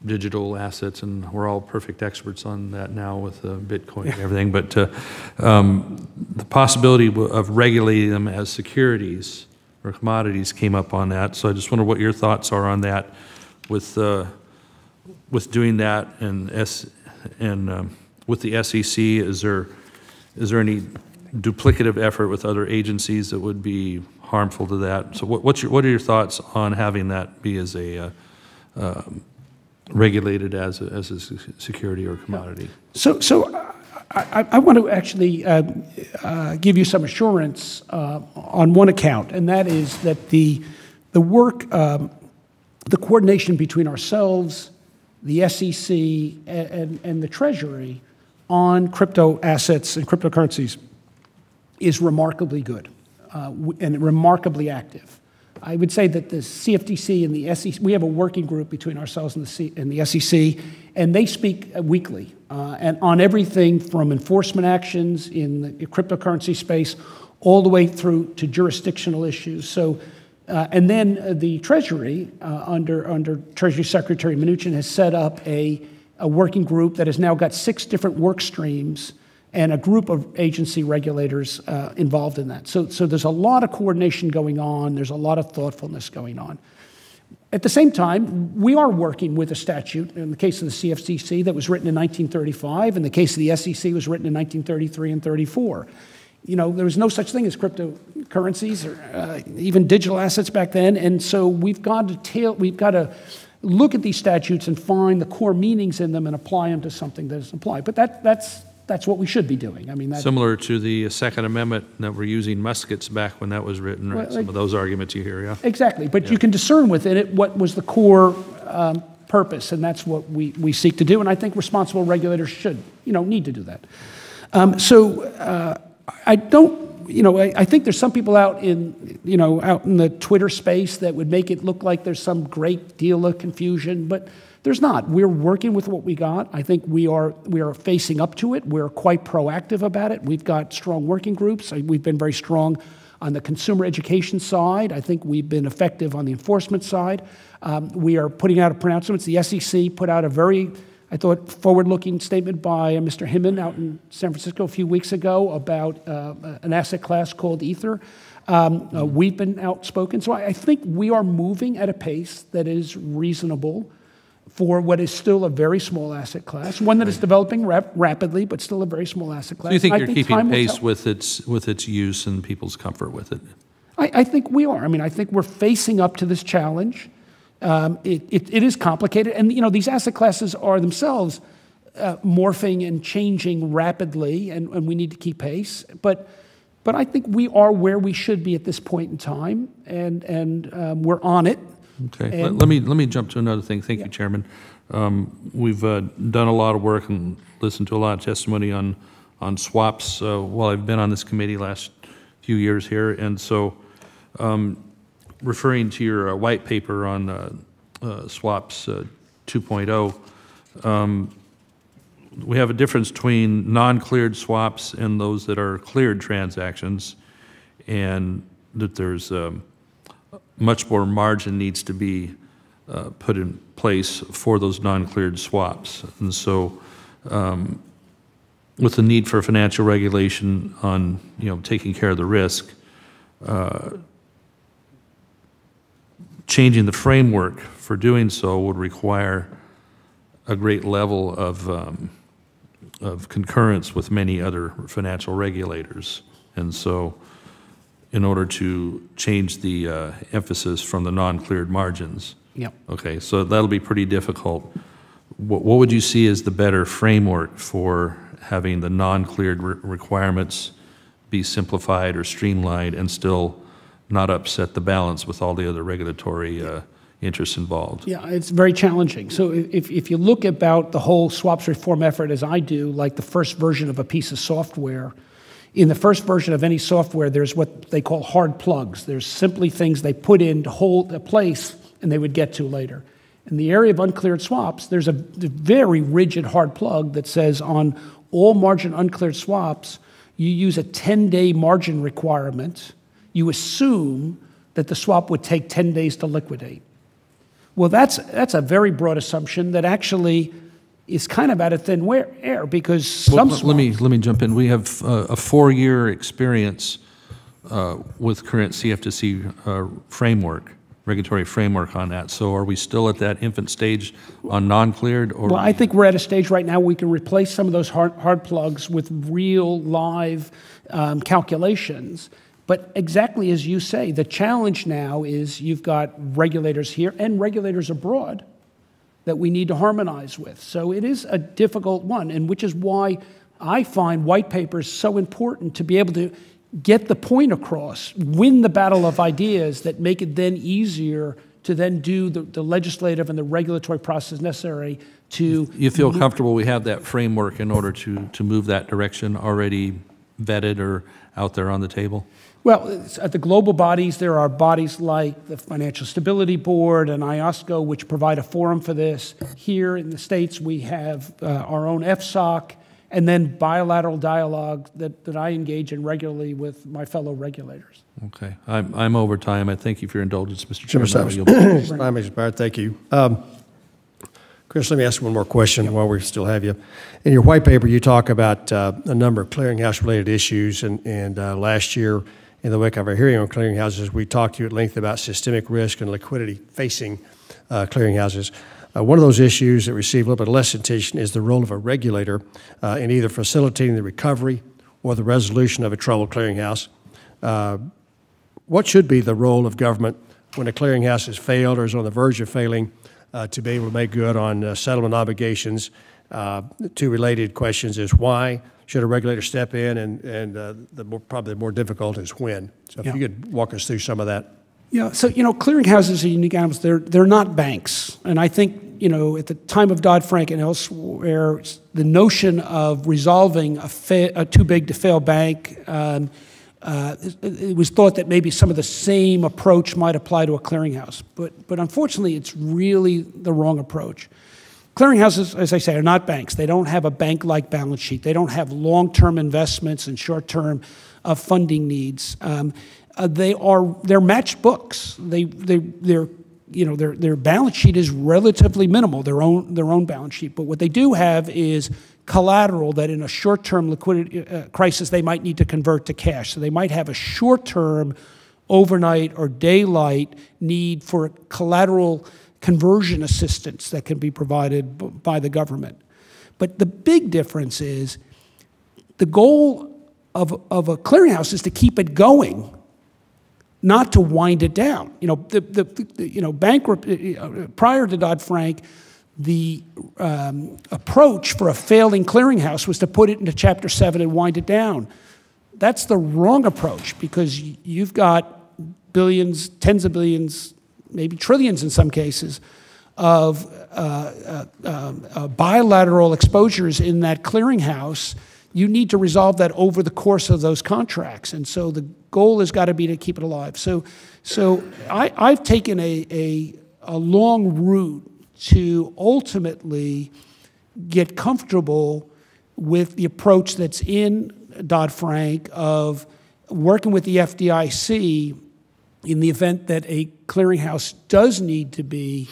digital assets, and we're all perfect experts on that now with Bitcoin and everything, but the possibility of regulating them as securities or commodities came up on that. So I just wonder what your thoughts are on that with doing that, and with the SEC, is there any duplicative effort with other agencies that would be harmful to that? So what are your thoughts on having that be as a regulated as a security or commodity? So I want to actually give you some assurance on one account, and that is that the work, the coordination between ourselves, the SEC, and the Treasury on crypto assets and cryptocurrencies is remarkably good and remarkably active. I would say that the CFTC and the SEC, we have a working group between ourselves and the SEC, and they speak weekly and on everything from enforcement actions in the cryptocurrency space all the way through to jurisdictional issues. So, and then the Treasury, under Treasury Secretary Mnuchin, has set up a working group that has now got 6 different work streams and a group of agency regulators involved in that. So there's a lot of coordination going on. There's a lot of thoughtfulness going on. At the same time, we are working with a statute, in the case of the CFTC, that was written in 1935. In the case of the SEC, was written in 1933 and 34. You know, there was no such thing as cryptocurrencies or even digital assets back then. And so we've got to look at these statutes and find the core meanings in them and apply them to something that doesn't apply. But that's what we should be doing. I mean, similar to the Second Amendment that we're using muskets back when that was written, right? Well, some of those arguments you hear, yeah. Exactly, but you can discern within it what was the core purpose, and that's what we seek to do. And I think responsible regulators should, need to do that. I don't, I think there's some people out in the Twitter space that would make it look like there's some great deal of confusion, but there's not. We're working with what we got. I think we are facing up to it. We're quite proactive about it. We've got strong working groups. We've been very strong on the consumer education side. I think we've been effective on the enforcement side. We are putting out pronouncements. The SEC put out a very, I thought, forward-looking statement by Mr. Hinman out in San Francisco a few weeks ago about an asset class called Ether. We've been outspoken. So I think we are moving at a pace that is reasonable for what is still a very small asset class, one that is developing rapidly, but still a very small asset class. So you think you're keeping pace with its use and people's comfort with it? I think we are. I mean, I think we're facing up to this challenge. It is complicated, and these asset classes are themselves morphing and changing rapidly, and we need to keep pace. But But I think we are where we should be at this point in time, and we're on it. Okay, let me jump to another thing. Thank you, Chairman. We've done a lot of work and listened to a lot of testimony on swaps while I've been on this committee last few years here, and so referring to your white paper on swaps 2.0, we have a difference between non-cleared swaps and those that are cleared transactions, and that there's much more margin needs to be put in place for those non-cleared swaps. And so with the need for financial regulation on taking care of the risk, changing the framework for doing so would require a great level of concurrence with many other financial regulators. And so in order to change the emphasis from the non-cleared margins. Yep. Okay, so that'll be pretty difficult. What would you see as the better framework for having the non-cleared requirements be simplified or streamlined and still not upset the balance with all the other regulatory interests involved? Yeah, it's very challenging. So if you look about the whole swaps reform effort as I do, like the first version of a piece of software, in the first version of any software, there's what they call hard plugs. There's simply things they put in to hold a place and they would get to later. In the area of uncleared swaps, there's a very rigid hard plug that says on all margin uncleared swaps, you use a 10-day margin requirement. You assume that the swap would take 10 days to liquidate. Well, that's a very broad assumption that actually is kind of out of thin air, because some swaps... Let me jump in. We have a 4-year experience with current Cftc framework, regulatory framework on that. So are we still at that infant stage on non-cleared? Or well, I think we're at a stage right now where we can replace some of those hard plugs with real live calculations. But exactly as you say, the challenge now is you've got regulators here and regulators abroad that we need to harmonize with. So it is a difficult one, and which is why I find white papers so important to be able to get the point across, win the battle of ideas that make it then easier to then do the legislative and the regulatory process necessary to... You feel comfortable we have that framework in order to move that direction already vetted or out there on the table? Well, at the global bodies, there are bodies like the Financial Stability Board and IOSCO, which provide a forum for this. Here in the States, we have our own FSOC, and then bilateral dialogue that I engage in regularly with my fellow regulators. Okay. I'm over time. I thank you for your indulgence, Mr. Chairman. Time has expired. Thank you. Chris, let me ask one more question while we still have you. In your white paper, you talk about a number of clearinghouse-related issues, and last year, in the wake of our hearing on clearinghouses, we talked to you at length about systemic risk and liquidity facing clearinghouses. One of those issues that received a little bit less attention is the role of a regulator in either facilitating the recovery or the resolution of a troubled clearinghouse. What should be the role of government when a clearinghouse has failed or is on the verge of failing to be able to make good on settlement obligations? Two related questions is why should a regulator step in, and probably the more difficult is when. So if you could walk us through some of that. Yeah, so, clearinghouses are unique animals. They're not banks. And I think, at the time of Dodd-Frank and elsewhere, the notion of resolving a too-big-to-fail bank, it was thought that maybe some of the same approach might apply to a clearinghouse. But unfortunately, it's really the wrong approach. Clearinghouses, as I say, are not banks. They don't have a bank-like balance sheet. They don't have long-term investments and short-term funding needs. They're matched books. Their balance sheet is relatively minimal, their own balance sheet. But what they do have is collateral that in a short-term liquidity crisis they might need to convert to cash. So they might have a short-term, overnight or daylight need for collateral conversion assistance that can be provided by the government. But the big difference is the goal of a clearinghouse is to keep it going, not to wind it down. Prior to Dodd-Frank, the approach for a failing clearinghouse was to put it into Chapter 7 and wind it down. that's the wrong approach, because you've got billions, tens of billions, maybe trillions in some cases, of bilateral exposures in that clearinghouse. You need to resolve that over the course of those contracts. And so the goal has got to be to keep it alive. So I've taken a long route to ultimately get comfortable with the approach that's in Dodd-Frank of working with the FDIC in the event that a clearinghouse does need to be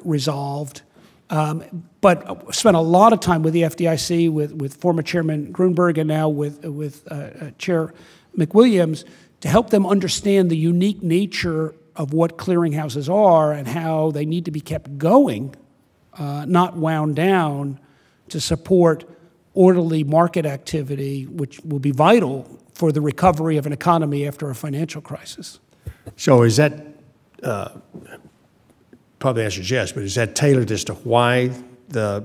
resolved. But spent a lot of time with the FDIC, with former Chairman Grunberg, and now with Chair McWilliams, to help them understand the unique nature of what clearinghouses are and how they need to be kept going, not wound down, to support orderly market activity, which will be vital for the recovery of an economy after a financial crisis. So is that, probably the answer is yes, but is that tailored as to why the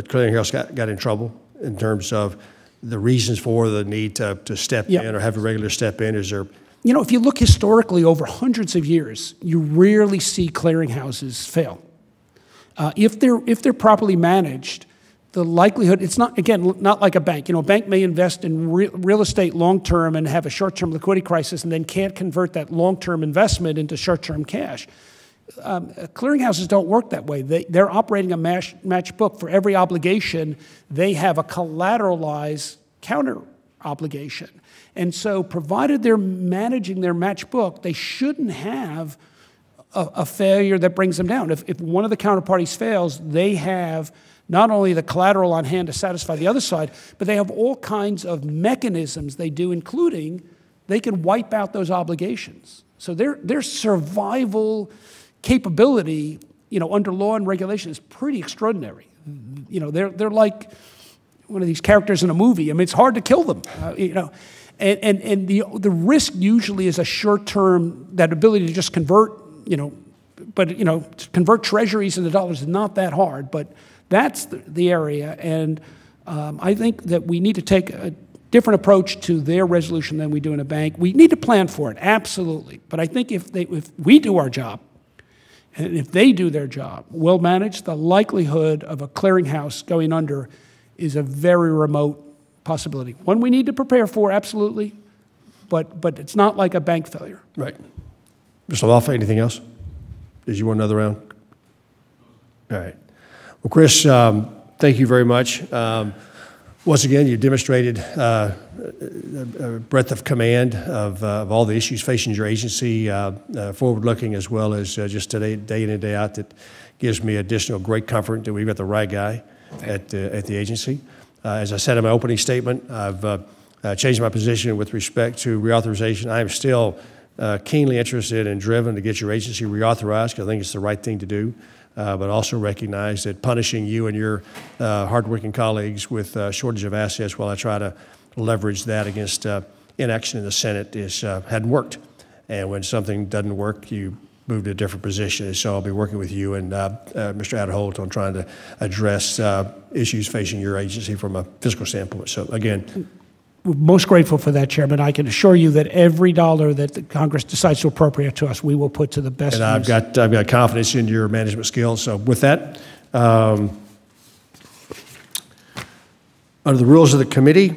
clearinghouse got in trouble in terms of the reasons for the need to step in or have a regular step in? Is there? You know, if you look historically over hundreds of years, you rarely see clearinghouses fail. If they're properly managed, the likelihood, it's not, again, not like a bank. You know, a bank may invest in real estate long-term and have a short-term liquidity crisis and then can't convert that long-term investment into short-term cash. Clearinghouses don't work that way. They're operating a match book. For every obligation, they have a collateralized counter obligation. And so provided they're managing their match book, they shouldn't have a failure that brings them down. If one of the counterparties fails, they have not only the collateral on hand to satisfy the other side, but they have all kinds of mechanisms they do, including they can wipe out those obligations. So their survival capability, you know, under law and regulation is pretty extraordinary. You know, they're like one of these characters in a movie. I mean, it's hard to kill them, you know. And the risk usually is a short-term, that ability to just convert, you know, but, you know, to convert treasuries into dollars is not that hard, but that's the area. And I think that we need to take a different approach to their resolution than we do in a bank. We need to plan for it, absolutely. But I think if we do our job, and if they do their job well managed, the likelihood of a clearinghouse going under is a very remote possibility. One we need to prepare for, absolutely, but it's not like a bank failure. Right. Mr. Lawford, anything else? Did you want another round? All right. Well, Chris, thank you very much. Once again, you demonstrated a breadth of command of all the issues facing your agency, forward-looking as well as just today, day in and day out. That gives me additional great comfort that we've got the right guy at the agency. As I said in my opening statement, I've changed my position with respect to reauthorization. I am still keenly interested and driven to get your agency reauthorized, because I think it's the right thing to do. But also recognize that punishing you and your hardworking colleagues with shortage of assets while I try to leverage that against inaction in the Senate hadn't worked. And when something doesn't work, you move to a different position. And so I'll be working with you and Mr. Aderholt on trying to address issues facing your agency from a fiscal standpoint. So again, we're most grateful for that, Chairman. I can assure you that every dollar that the Congress decides to appropriate to us, we will put to the best use. And I've got confidence in your management skills. So with that, under the rules of the committee,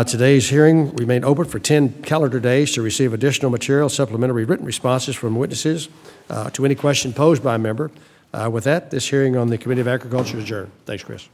today's hearing remained open for 10 calendar days to receive additional material, supplementary written responses from witnesses to any question posed by a member. With that, this hearing on the Committee of Agriculture is adjourned. Thanks, Chris.